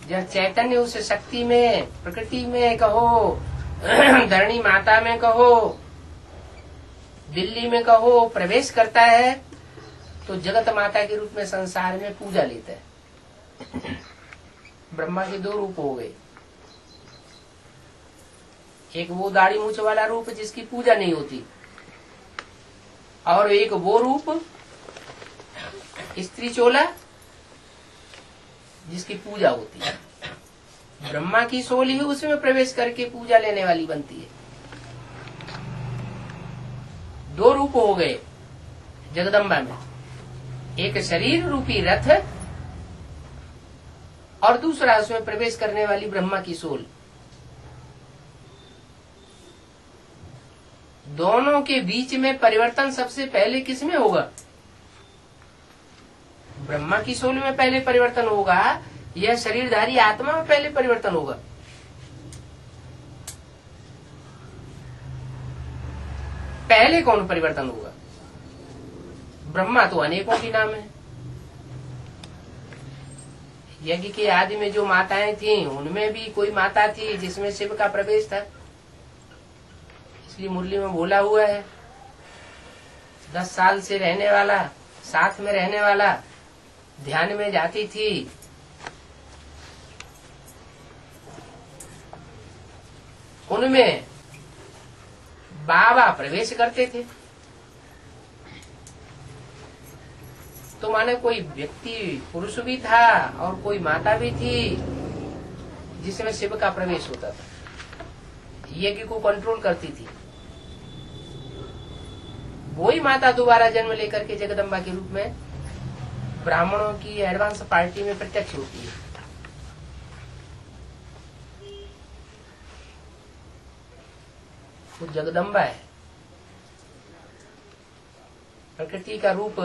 जब चैतन्य उस शक्ति में, प्रकृति में कहो, धरणी माता में कहो, दिल्ली में कहो, प्रवेश करता है तो जगत माता के रूप में संसार में पूजा लेता है। ब्रह्मा के दो रूप हो गए, एक वो दाढ़ी मूछ वाला रूप जिसकी पूजा नहीं होती, और एक वो रूप स्त्री चोला जिसकी पूजा होती है। ब्रह्मा की सोल ही उसमें प्रवेश करके पूजा लेने वाली बनती है। दो रूप हो गए जगदम्बा में, एक शरीर रूपी रथ और दूसरा उसमें प्रवेश करने वाली ब्रह्मा की सोल। दोनों के बीच में परिवर्तन सबसे पहले किसमें होगा? ब्रह्मा की सोल में पहले परिवर्तन होगा, यह शरीरधारी आत्मा में पहले परिवर्तन होगा। पहले कौन परिवर्तन होगा? ब्रह्मा तो अनेकों की नाम है। यज्ञ के आदि में जो माताएं थीं, उनमें भी कोई माता थी जिसमें शिव का प्रवेश था। इसलिए मुरली में बोला हुआ है, 10 साल से रहने वाला, साथ में रहने वाला, ध्यान में जाती थी, उनमें बाबा प्रवेश करते थे। तो माने कोई व्यक्ति पुरुष भी था और कोई माता भी थी जिसमें शिव का प्रवेश होता था, यज्ञ को कंट्रोल करती थी। वही माता दोबारा जन्म लेकर के जगदम्बा के रूप में ब्राह्मणों की एडवांस पार्टी में प्रत्यक्ष होती है। वो जगदम्बा है, प्रकृति का रूप।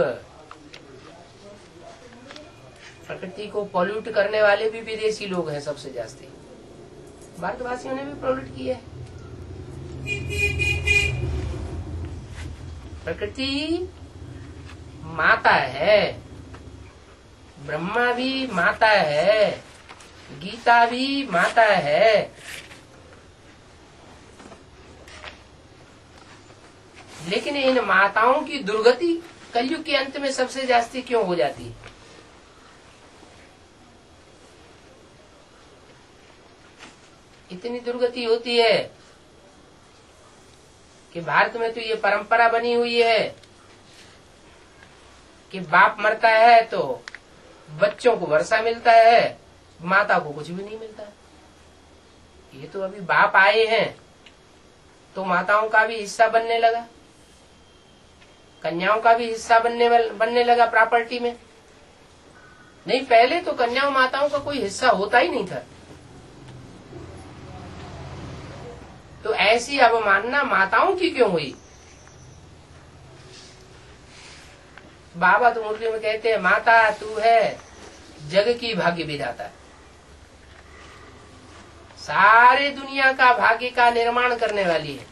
प्रकृति को पॉल्यूट करने वाले भी विदेशी लोग हैं सबसे जास्ती, भारतवासियों ने भी पॉल्यूट किया है। प्रकृति माता है, ब्रह्मा भी माता है, गीता भी माता है। लेकिन इन माताओं की दुर्गति कलयुग के अंत में सबसे जास्ती क्यों हो जाती है? इतनी दुर्गति होती है कि भारत में तो ये परंपरा बनी हुई है कि बाप मरता है तो बच्चों को वर्षा मिलता है, माता को कुछ भी नहीं मिलता। ये तो अभी बाप आए हैं तो माताओं का भी हिस्सा बनने लगा, कन्याओं का भी हिस्सा बनने लगा प्रॉपर्टी में। नहीं, पहले तो कन्याओं माताओं का कोई हिस्सा होता ही नहीं था। तो ऐसी अवमानना माताओं की क्यों हुई? बाबा तो मुरली में कहते हैं, माता तू है जग की भाग्य विधाता, सारे दुनिया का भाग्य का निर्माण करने वाली है।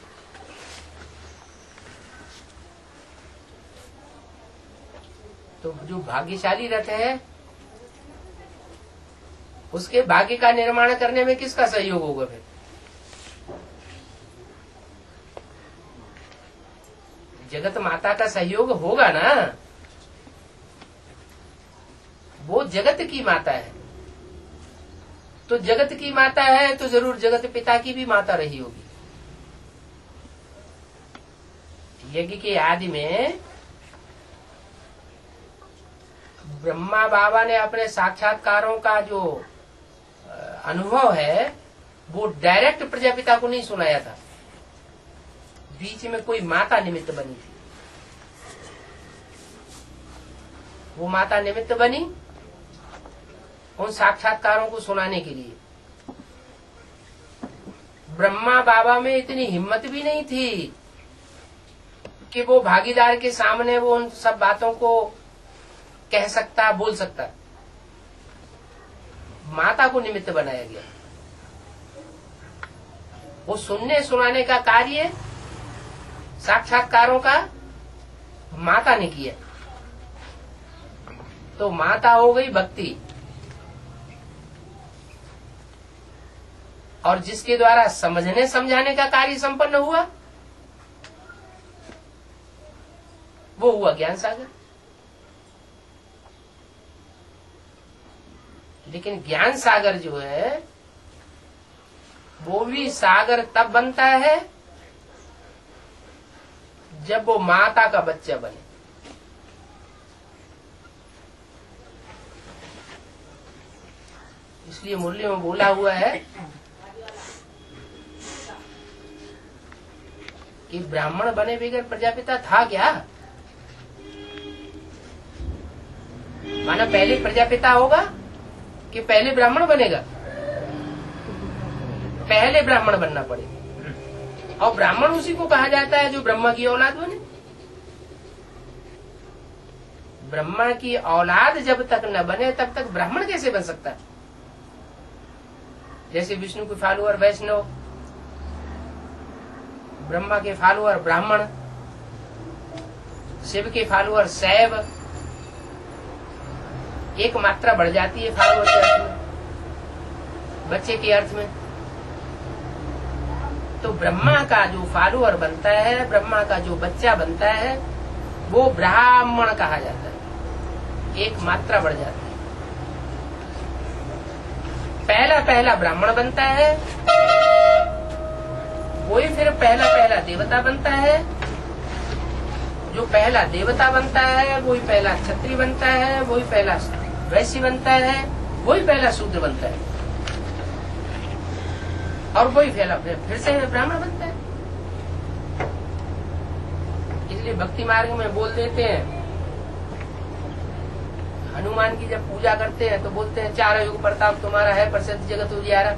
तो जो भाग्यशाली रथ है उसके भाग्य का निर्माण करने में किसका सहयोग होगा? फिर जगत माता का सहयोग होगा ना। वो जगत की माता है, तो जगत की माता है तो जरूर जगत पिता की भी माता रही होगी। यज्ञ के आदि में ब्रह्मा बाबा ने अपने साक्षात्कारों का जो अनुभव है वो डायरेक्ट प्रजापिता को नहीं सुनाया था, बीच में कोई माता निमित्त बनी थी। वो माता निमित्त बनी उन साक्षात्कारों को सुनाने के लिए। ब्रह्मा बाबा में इतनी हिम्मत भी नहीं थी कि वो भागीदार के सामने वो उन सब बातों को कह सकता, बोल सकता। माता को निमित्त बनाया गया। वो सुनने सुनाने का कार्य साक्षात्कारों का माता ने किया। तो माता हो गई भक्ति, और जिसके द्वारा समझने समझाने का कार्य संपन्न हुआ वो हुआ ज्ञान सागर। लेकिन ज्ञान सागर जो है वो भी सागर तब बनता है जब वो माता का बच्चा बने। इसलिए मुरली में बोला हुआ है कि ब्राह्मण बने बगैर प्रजापिता था क्या? माना पहले प्रजापिता होगा कि पहले ब्राह्मण बनेगा? पहले ब्राह्मण बनना पड़ेगा, और ब्राह्मण उसी को कहा जाता है जो ब्रह्मा की औलाद बने। ब्रह्मा की औलाद जब तक न बने तब तक ब्राह्मण कैसे बन सकता है? जैसे विष्णु के फॉलोअर वैष्णव, ब्रह्मा के फॉलोअर ब्राह्मण, शिव के फॉलोअर शैव, एक मात्रा बढ़ जाती है फॉलोअर के अर्थ में, बच्चे के अर्थ में। तो ब्रह्मा का जो फॉलोअर बनता है, ब्रह्मा का जो बच्चा बनता है, वो ब्राह्मण कहा जाता है, एक मात्रा बढ़ जाती है। पहला ब्राह्मण बनता है, वही फिर पहला देवता बनता है। जो पहला देवता बनता है वही पहला क्षत्रिय बनता है, वही पहला वैश्य बनता है, वही पहला शूद्र बनता है, और वही फिर से ब्राह्मण बनता है। इसलिए भक्ति मार्ग में बोल देते हैं, हनुमान की जब पूजा करते हैं तो बोलते हैं चारों युग प्रताप तुम्हारा है, प्रसिद्ध जगत उजियारा।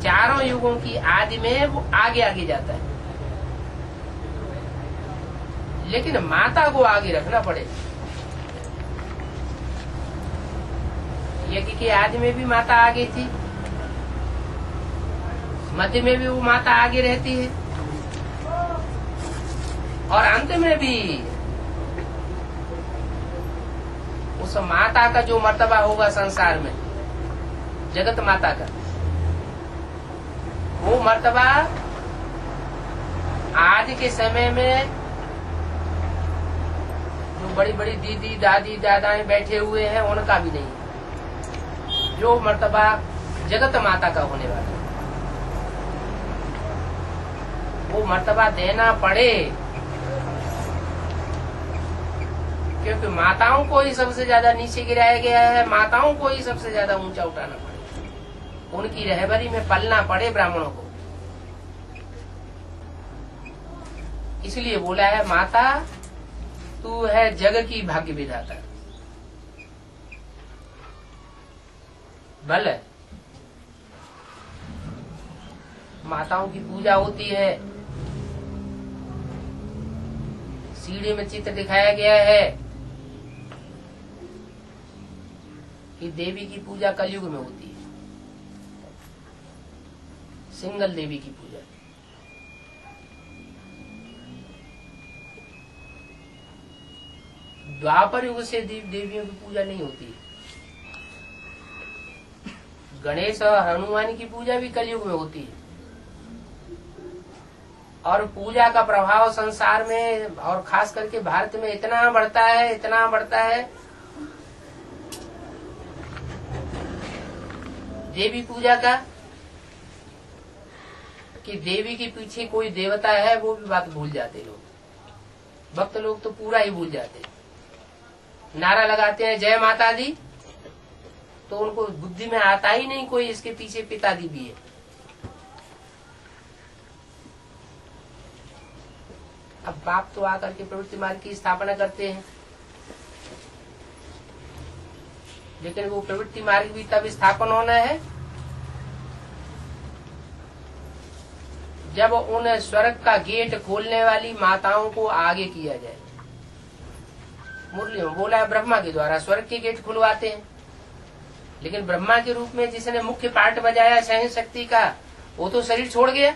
चारों युगों की आदि में वो आगे आगे जाता है, लेकिन माता को आगे रखना पड़े। यज्ञ के आदि में भी माता आगे थी, मध्य में भी वो माता आगे रहती है, और अंत में भी उस माता का जो मर्तबा होगा संसार में, जगत माता का, वो मर्तबा आज के समय में जो बड़ी बड़ी दीदी दादी दादाएं बैठे हुए हैं उनका भी नहीं है। जो मर्तबा जगत माता का होने वाला, वो मर्तबा देना पड़े, क्योंकि माताओं को ही सबसे ज्यादा नीचे गिराया गया है, माताओं को ही सबसे ज्यादा ऊंचा उठाना पड़े, उनकी रहबरी में पलना पड़े ब्राह्मणों को। इसलिए बोला है माता तू है जग की भाग्य विधाता। भले माताओं की पूजा होती है, सीढ़ी में चित्र दिखाया गया है कि देवी की पूजा कलयुग में होती है, सिंगल देवी की पूजा। द्वापर युग से देवियों की पूजा नहीं होती है। गणेश और हनुमान की पूजा भी कलयुग में होती है, और पूजा का प्रभाव संसार में और खास करके भारत में इतना बढ़ता है देवी पूजा का, कि देवी के पीछे कोई देवता है वो भी बात भूल जाते लोग। भक्त लोग तो पूरा ही भूल जाते, नारा लगाते हैं जय माता दी, तो उनको बुद्धि में आता ही नहीं कोई इसके पीछे पिता दी भी है। अब बाप तो आकर के प्रवृत्ति मार्ग की स्थापना करते हैं, लेकिन वो प्रवृत्ति मार्ग भी तब स्थापन होना है जब उन स्वर्ग का गेट खोलने वाली माताओं को आगे किया जाए। मुरली में बोला है ब्रह्मा के द्वारा स्वर्ग के गेट खुलवाते हैं, लेकिन ब्रह्मा के रूप में जिसने मुख्य पार्ट बजाया सहन शक्ति का, वो तो शरीर छोड़ गया।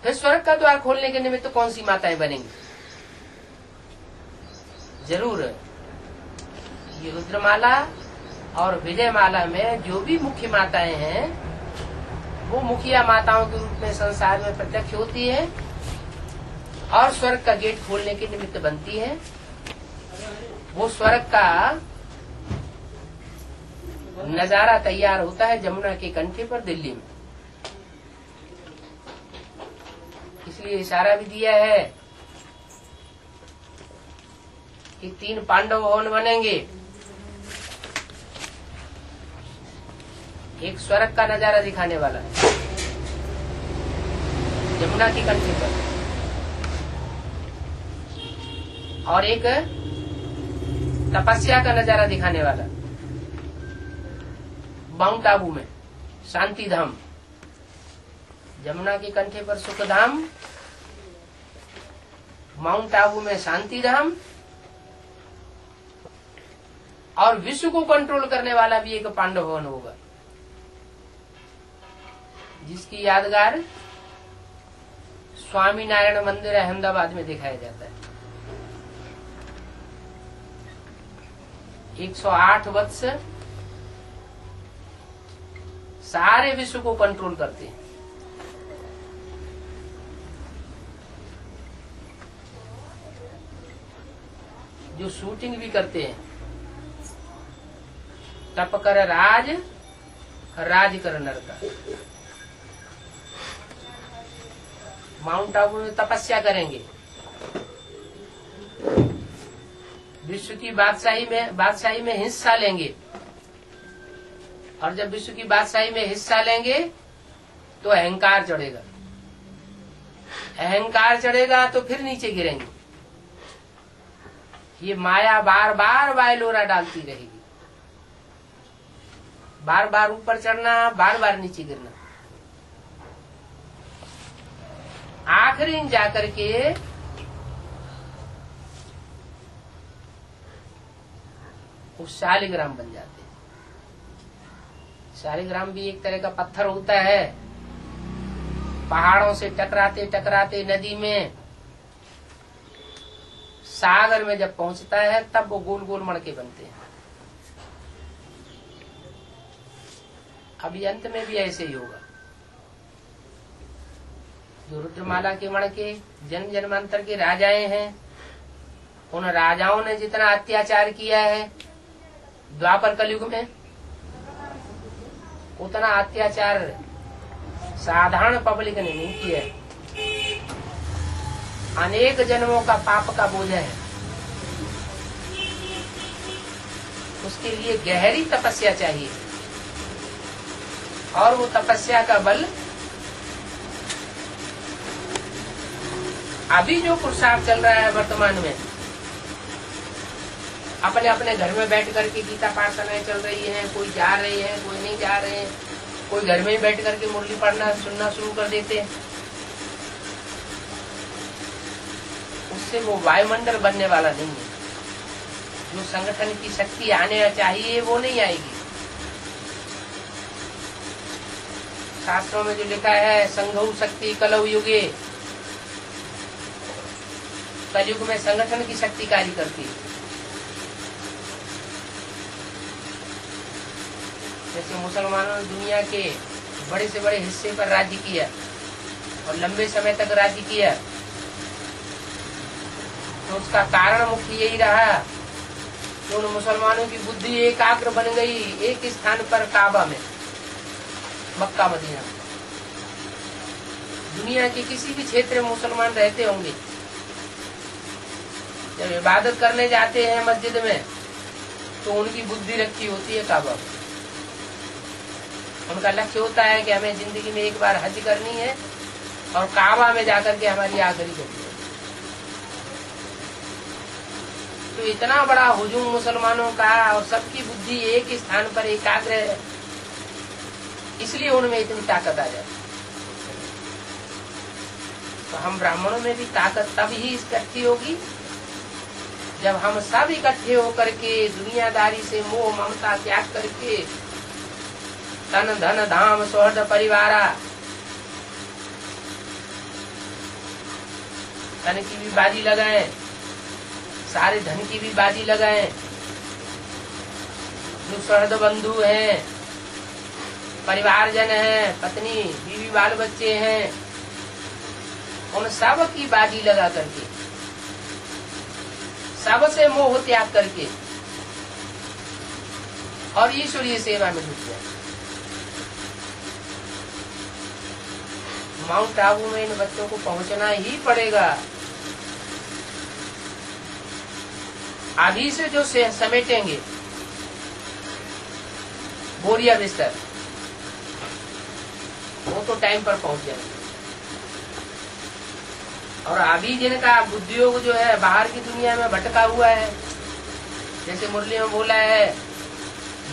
फिर स्वर्ग का द्वार खोलने के निमित्त कौन सी माताएं बनेंगी? जरूर ये रुद्रमाला और विजयमाला में जो भी मुख्य माताएं हैं वो मुखिया माताओं के रूप में संसार में प्रत्यक्ष होती है और स्वर्ग का गेट खोलने के निमित्त बनती है। वो स्वर्ग का नजारा तैयार होता है जमुना के कंठे पर दिल्ली में। इसलिए इशारा भी दिया है कि 3 पांडव भवन बनेंगे, एक स्वर्ग का नजारा दिखाने वाला यमुना के कंठे पर, और एक तपस्या का नजारा दिखाने वाला माउंट आबू में शांति धाम। यमुना के कंठे पर सुख धाम, माउंट आबू में शांति धाम, और विश्व को कंट्रोल करने वाला भी एक पांडव भवन होगा जिसकी यादगार स्वामी नारायण मंदिर अहमदाबाद में दिखाया जाता है। 108 वत्स सारे विश्व को कंट्रोल करते हैं। जो शूटिंग भी करते हैं, तप कर राज, राज कर नर का। माउंट आबू में तपस्या करेंगे, विश्व की बादशाही में हिस्सा लेंगे, और जब विश्व की बादशाही में हिस्सा लेंगे तो अहंकार चढ़ेगा, अहंकार चढ़ेगा तो फिर नीचे गिरेंगे। ये माया बार बार वायलोरा डालती रहेगी, बार बार ऊपर चढ़ना, बार बार नीचे गिरना। आखिरी जाकर के वो शालिग्राम बन जाते हैं। शालिग्राम भी एक तरह का पत्थर होता है, पहाड़ों से टकराते टकराते नदी में, सागर में जब पहुंचता है तब वो गोल गोल मणके बनते हैं। अभी अंत में भी ऐसे ही होगा। जो रुद्रमाला के मणके जन्म जन्मांतर के राजाएं हैं, उन राजाओं ने जितना अत्याचार किया है द्वापर कलयुग में, उतना अत्याचार साधारण पब्लिक ने नहीं किया है। अनेक जन्मों का पाप का बोझ है, उसके लिए गहरी तपस्या चाहिए, और वो तपस्या का बल अभी जो पुरुषार्थ चल रहा है वर्तमान में, अपने अपने घर में बैठ करके गीता पाठशालाएं चल रही हैं, कोई जा रहे हैं, कोई नहीं जा रहे हैं, कोई घर में ही बैठ करके मुरली पढ़ना सुनना शुरू कर देते हैं। उससे वो वायुमंडल बनने वाला नहीं है। जो संगठन की शक्ति आने चाहिए वो नहीं आएगी। शास्त्रों में जो लिखा है संघौ शक्ति कलौ युगे, कलयुग में संगठन की शक्ति कार्य करती है। जैसे मुसलमानों ने दुनिया के बड़े से बड़े हिस्से पर राज्य किया और लंबे समय तक राज्य किया, तो उसका कारण मुख्य यही रहा कि उन मुसलमानों की बुद्धि एकाग्र बन गई एक स्थान पर, काबा में, मक्का मदीना। दुनिया के किसी भी क्षेत्र में मुसलमान रहते होंगे, जब इबादत करने जाते हैं मस्जिद में तो उनकी बुद्धि रखी होती है काबा में। उनका लक्ष्य होता है कि हमें जिंदगी में एक बार हज करनी है और काबा में जाकर के हमारी आखिरी करनी है। तो इतना बड़ा हुजूम मुसलमानों का और सबकी बुद्धि एक स्थान पर एकाग्र है, इसलिए उनमें इतनी ताकत आ जाती। तो हम ब्राह्मणों में भी ताकत तब ही इकट्ठी होगी जब हम सब इकट्ठे होकर के दुनियादारी से मोह ममता त्याग करके तन धन धाम सौहृद परिवारा, तन की भी बाजी लगाएं, सारे धन की भी बाजी लगाएं, जो सहृद बंधु हैं, परिवारजन हैं, पत्नी बीवी बाल बच्चे हैं, उन सब की बाजी लगा करके, सबसे मोह त्याग करके और ईश्वरीय सेवा में जुट जाए। माउंट आबू में इन बच्चों को पहुंचना ही पड़ेगा। अभी से जो समेटेंगे बोरिया बिस्तर, वो तो टाइम पर पहुंच जाएंगे। और अभी जिनका बुद्धियोग जो है बाहर की दुनिया में भटका हुआ है, जैसे मुरली में बोला है,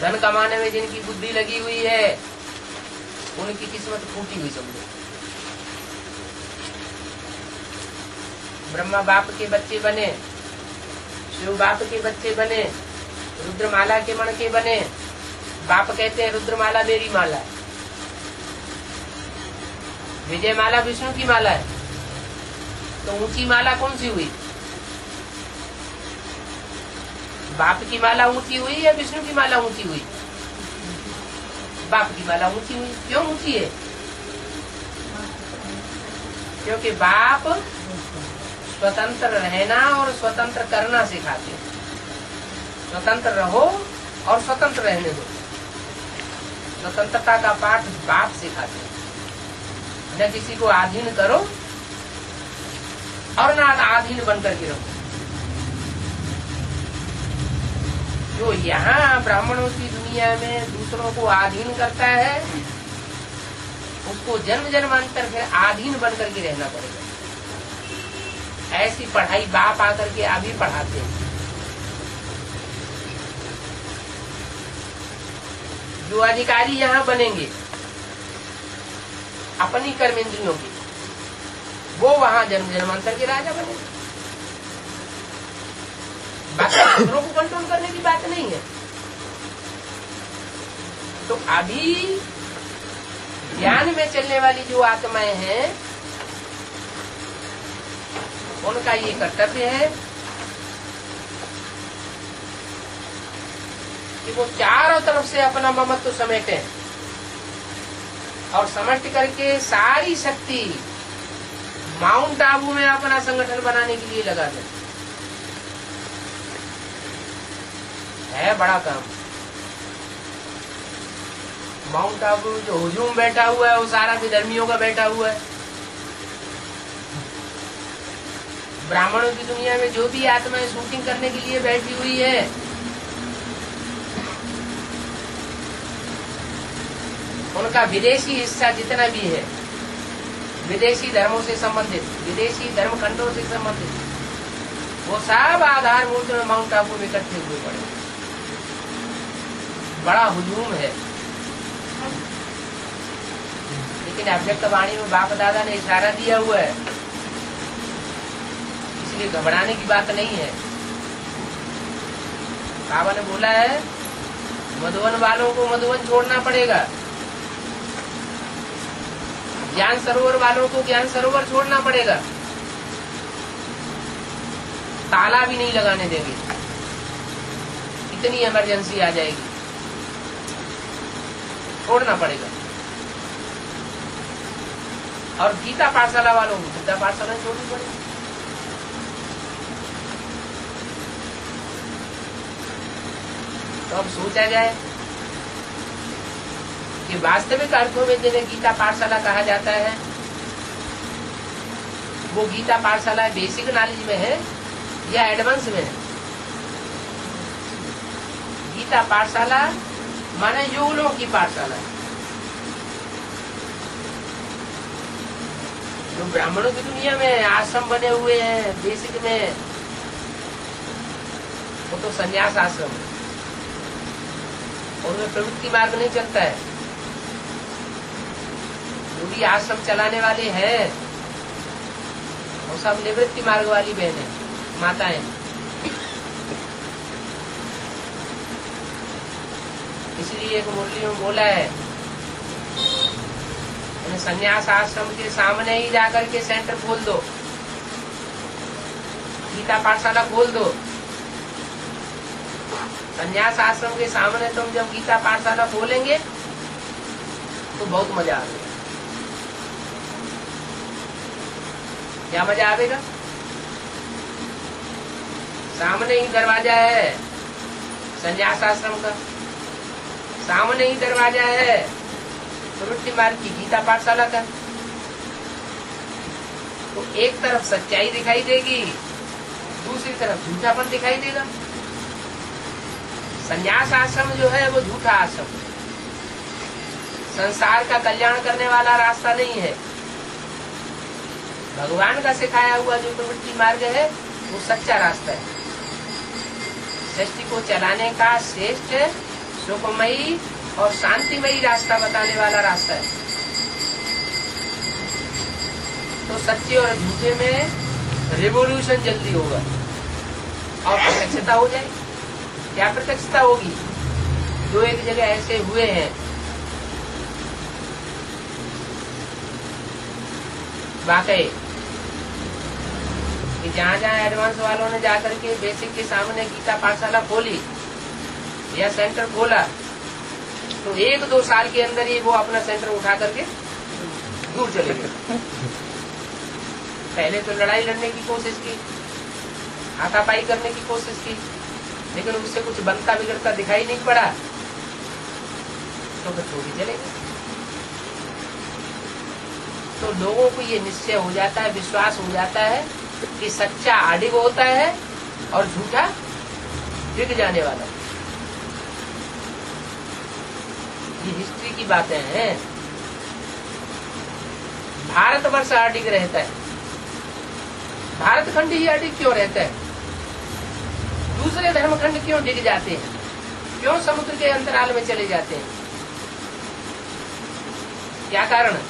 धन कमाने में जिनकी बुद्धि लगी हुई है, उनकी किस्मत फूटी हुई समझो। ब्रह्मा बाप के बच्चे बने, शिव बाप के बच्चे बने, रुद्रमाला के मण के बने। बाप कहते हैं रुद्रमाला मेरी माला है, विजय माला विष्णु की माला है, तो ऊंची माला कौन सी हुई? बाप की माला ऊंची हुई या विष्णु की माला ऊंची हुई? बाप की माला ऊंची हुई। क्यों ऊंची है? क्योंकि बाप स्वतंत्र रहना और स्वतंत्र करना सिखाते। स्वतंत्र रहो और स्वतंत्र रहने दो। स्वतंत्रता का पाठ बाप सिखाते। न किसी को अधीन करो और न अधीन बनकर के रहो। जो यहाँ ब्राह्मणों की दुनिया में दूसरों को अधीन करता है, उसको जन्म जन्मांतर फिर अधीन बनकर के रहना पड़ेगा। ऐसी पढ़ाई बाप आकर के अभी पढ़ाते हैं। जो अधिकारी यहाँ बनेंगे अपनी कर्मेंद्रियों की, वो वहाँ जन्म जन्मांतर के राजा बनेंगे। बाकी दूसरों को कंट्रोल करने की बात नहीं है। तो अभी ज्ञान में चलने वाली जो आत्माएं हैं, उनका ये कर्तव्य है कि वो चारों तरफ से अपना ममत्व समेटे और समेट करके सारी शक्ति माउंट आबू में अपना संगठन बनाने के लिए लगा दें। है बड़ा काम। माउंट आबू जो हुजूम बैठा हुआ है, वो सारा विधर्मियों का बैठा हुआ है। ब्राह्मणों की दुनिया में जो भी आत्माएं शूटिंग करने के लिए बैठी हुई है, उनका विदेशी हिस्सा जितना भी है, विदेशी धर्मों से संबंधित, विदेशी धर्म खंडों से संबंधित, वो सब आधारभूत में माउंट आबू में इकट्ठे हुए पड़े। बड़ा हुजूम है। लेकिन अव्यक्त वाणी में बाप दादा ने इशारा दिया हुआ है, इसलिए घबराने की बात नहीं है। बाबा ने बोला है मधुवन वालों को मधुवन छोड़ना पड़ेगा, ज्ञान सरोवर वालों को ज्ञान सरोवर छोड़ना पड़ेगा, ताला भी नहीं लगाने देंगे, इतनी इमरजेंसी आ जाएगी, छोड़ना पड़ेगा। और गीता पाठशाला वालों को गीता पाठशाला छोड़नी पड़ेगी। तो अब सोचा जाए कि वास्तविक अर्थों में जिन्हें गीता पाठशाला कहा जाता है, वो गीता पाठशाला बेसिक नॉलेज में है या एडवांस में है? गीता पाठशाला माने योगलों की पाठशाला। जो ब्राह्मणों की दुनिया में आश्रम बने हुए हैं बेसिक में, वो तो संन्यास आश्रम है, उनमें प्रवृत्ति मार्ग नहीं चलता है। जो भी आश्रम चलाने वाले हैं वो सब निवृत्ति मार्ग वाली बहनें, माताएं। इसलिए एक मुरली में बोला है, संन्यास आश्रम के सामने ही जाकर के सेंटर खोल दो, गीता पाठशाला खोल दो, संन्यास आश्रम के सामने तुम जब गीता पाठशाला खोलेंगे तो बहुत मजा आएगा। क्या मजा आएगा? सामने ही दरवाजा है संन्यास आश्रम का, सामने ही दरवाजा है प्रवृत्ति मार्ग की गीता पाठशाला का। तो एक तरफ सच्चाई दिखाई देगी, दूसरी तरफ झूठापन दिखाई देगा। संन्यास आश्रम जो है वो झूठा आश्रम, संसार का कल्याण करने वाला रास्ता नहीं है। भगवान का सिखाया हुआ जो प्रवृत्ति मार्ग है वो सच्चा रास्ता है, सृष्टि को चलाने का श्रेष्ठ, सुखमयी और शांतिमयी रास्ता बताने वाला रास्ता है। तो सच्चे और झूठे में रिवोल्यूशन जल्दी होगा और प्रत्यक्षता हो जाएगी। क्या प्रत्यक्षता होगी? जो एक जगह ऐसे हुए हैं, वाकई कि जहाँ एडवांस वालों ने जाकर के बेसिक के सामने गीता पाठशाला खोली या सेंटर खोला, तो 1-2 साल के अंदर ही वो अपना सेंटर उठा करके दूर चले गए। पहले तो लड़ाई लड़ने की कोशिश की, हाथापाई करने की कोशिश की, लेकिन उससे कुछ बनता बिगड़ता दिखाई नहीं पड़ा, तो फिर छोड़ ही चले गए। तो लोगों को ये निश्चय हो जाता है, विश्वास हो जाता है कि सच्चा अडिग होता है और झूठा डिग जाने वाला। ये हिस्ट्री की बातें हैं। भारतवर्ष अडिग रहता है, भारतखंड ही अडिग क्यों रहता है? दूसरे धर्मखंड क्यों डिग जाते हैं? क्यों समुद्र के अंतराल में चले जाते हैं? क्या कारण है?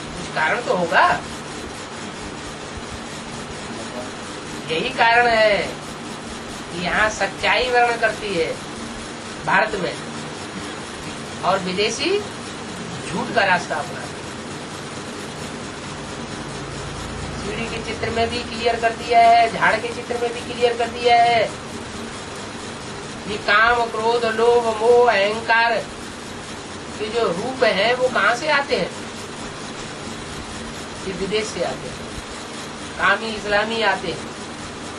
कुछ कारण तो होगा। यही कारण है कि यहाँ सच्चाई वर्ण करती है भारत में, और विदेशी झूठ का रास्ता अपनाते। सीढ़ी के चित्र में भी क्लियर कर दिया है, झाड़ के चित्र में भी क्लियर कर दिया है। ये काम, क्रोध, लोभ, मोह, अहंकार के जो रूप है वो कहाँ से आते हैं? ये विदेश से आते हैं। कामी इस्लामी आते हैं,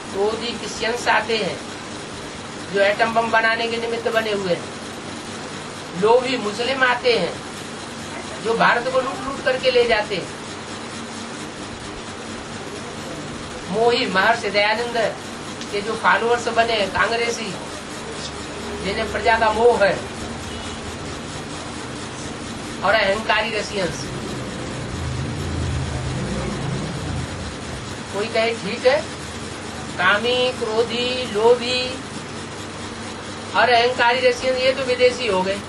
क्रोधी क्रिश्चियंस आते हैं जो एटम बम बनाने के निमित्त बने हुए हैं, लोभी मुस्लिम आते हैं जो भारत को लूट लूट करके ले जाते हैं, मोही महर्षि दयानंद के जो फॉलोअर्स बने कांग्रेसी, जिन्हें प्रजा का मोह है, और अहंकारी रशियंस। कोई कहे ठीक है, कामी, क्रोधी, लोभी और अहंकारी रशियन ये तो विदेशी हो गए।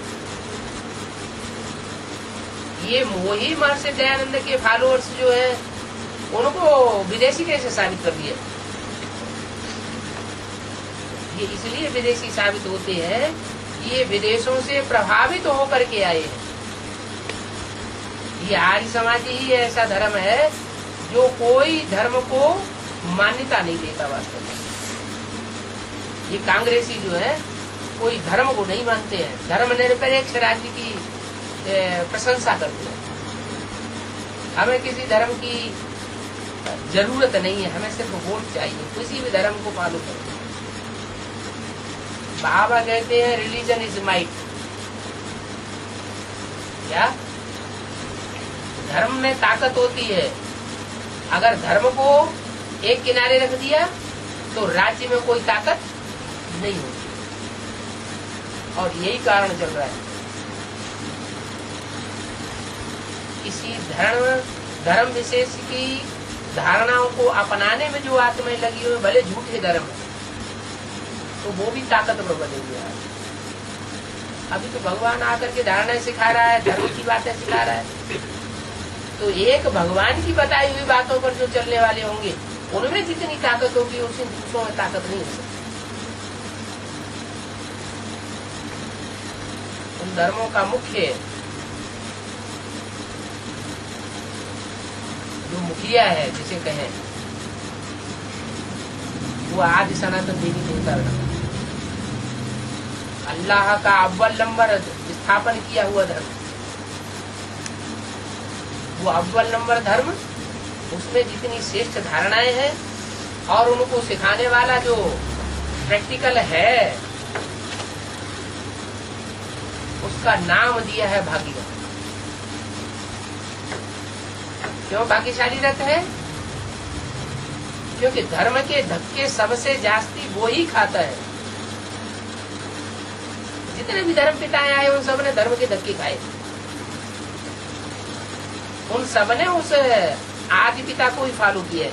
ये मोही महर्षि दयानंद के फॉलोअर्स जो है उनको विदेशी कैसे साबित कर दिया? ये इसलिए विदेशी साबित होते हैं, ये विदेशों से प्रभावित होकर के आए हैं। ये आर्य समाज ही ऐसा धर्म है जो कोई धर्म को मान्यता नहीं देता वास्तव में। ये कांग्रेसी जो है कोई धर्म को नहीं मानते हैं, धर्मनिरपेक्ष राज्य की प्रशंसा करते हैं। हमें किसी धर्म की जरूरत नहीं है, हमें सिर्फ वोट चाहिए, किसी भी धर्म को फॉलो करो। बाबा कहते हैं रिलीजन इज माइट। क्या? धर्म में ताकत होती है। अगर धर्म को एक किनारे रख दिया तो राज्य में कोई ताकत नहीं होती, और यही कारण चल रहा है। किसी धर्म विशेष की धारणाओं को अपनाने में जो आत्माएं लगी हुई, भले झूठे धर्म, तो वो भी ताकतवर बने हुए हैं। अभी तो भगवान आकर के धारणाएं सिखा रहा है, धर्म की बातें सिखा रहा है। तो एक भगवान की बताई हुई बातों पर जो चलने वाले होंगे, उनमें जितनी ताकत होगी उसी दूसरों में ताकत नहीं हो सकती। उन धर्मों का मुख्य जो मुखिया है जिसे कहें, वो आज सनातन देवी देवता धर्म, अल्लाह का अव्वल नंबर स्थापन किया हुआ धर्म, वो अव्वल नंबर धर्म, उसमें जितनी श्रेष्ठ धारणाएं हैं और उनको सिखाने वाला जो प्रैक्टिकल है, उसका नाम दिया है भागीरथ। क्यों भाग्यशाली रथ है? क्योंकि धर्म के धक्के सबसे जास्ती वो ही खाता है। जितने भी धर्म पिताएं आए उन सब ने धर्म के धक्के खाए, उन सब ने उस आदि पिता को ही फॉलो किया है।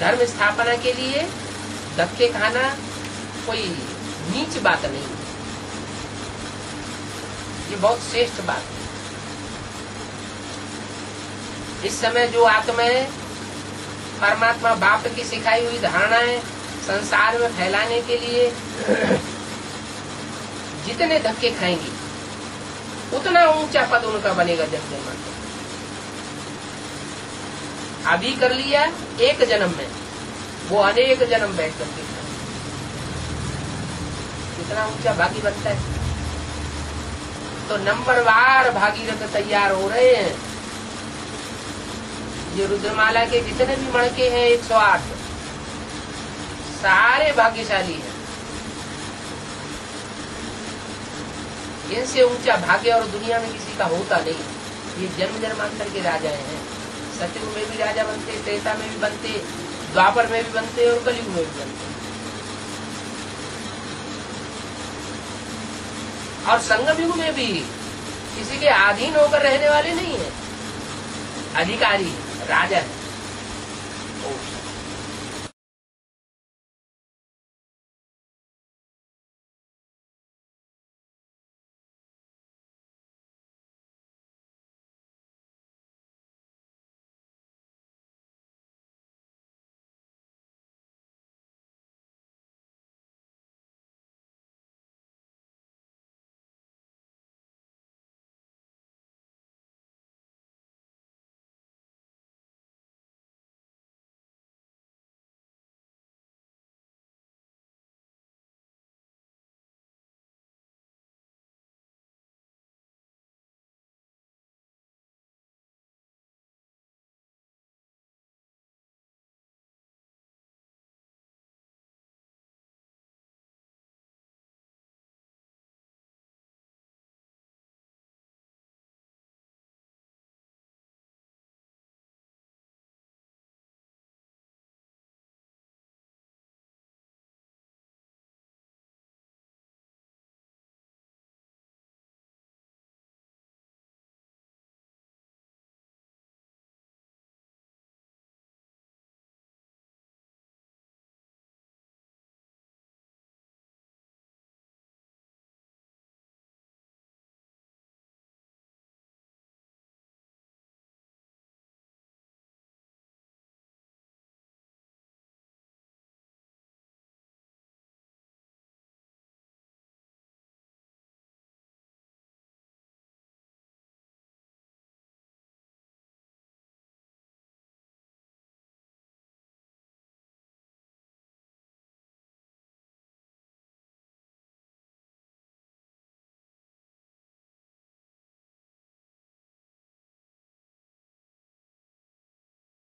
धर्म स्थापना के लिए धक्के खाना कोई नीच बात नहीं, ये बहुत श्रेष्ठ बात है। इस समय जो आत्माएं परमात्मा बाप की सिखाई हुई धारणाएं संसार में फैलाने के लिए जितने धक्के खाएंगी, उतना ऊंचा पद उनका बनेगा जन्म जन्मांतर। अभी कर लिया एक जन्म में, वो अनेक जन्म बैठ करके कितना ऊंचा भागी बनता है। तो नंबरवार भागीरथ तैयार हो रहे हैं। ये रुद्रमाला के जितने भी मणके हैं 108 सारे भाग्यशाली हैं। इनसे ऊंचा भाग्य और दुनिया में किसी का होता नहीं। ये जन्म जन्मांतर के राजाएं हैं। सतयुग में भी राजा बनते, त्रेता में भी बनते, द्वापर में भी बनते और कलयुग में भी बनते। और संगम युग में भी किसी के अधीन होकर रहने वाले नहीं है, अधिकारी राजा है।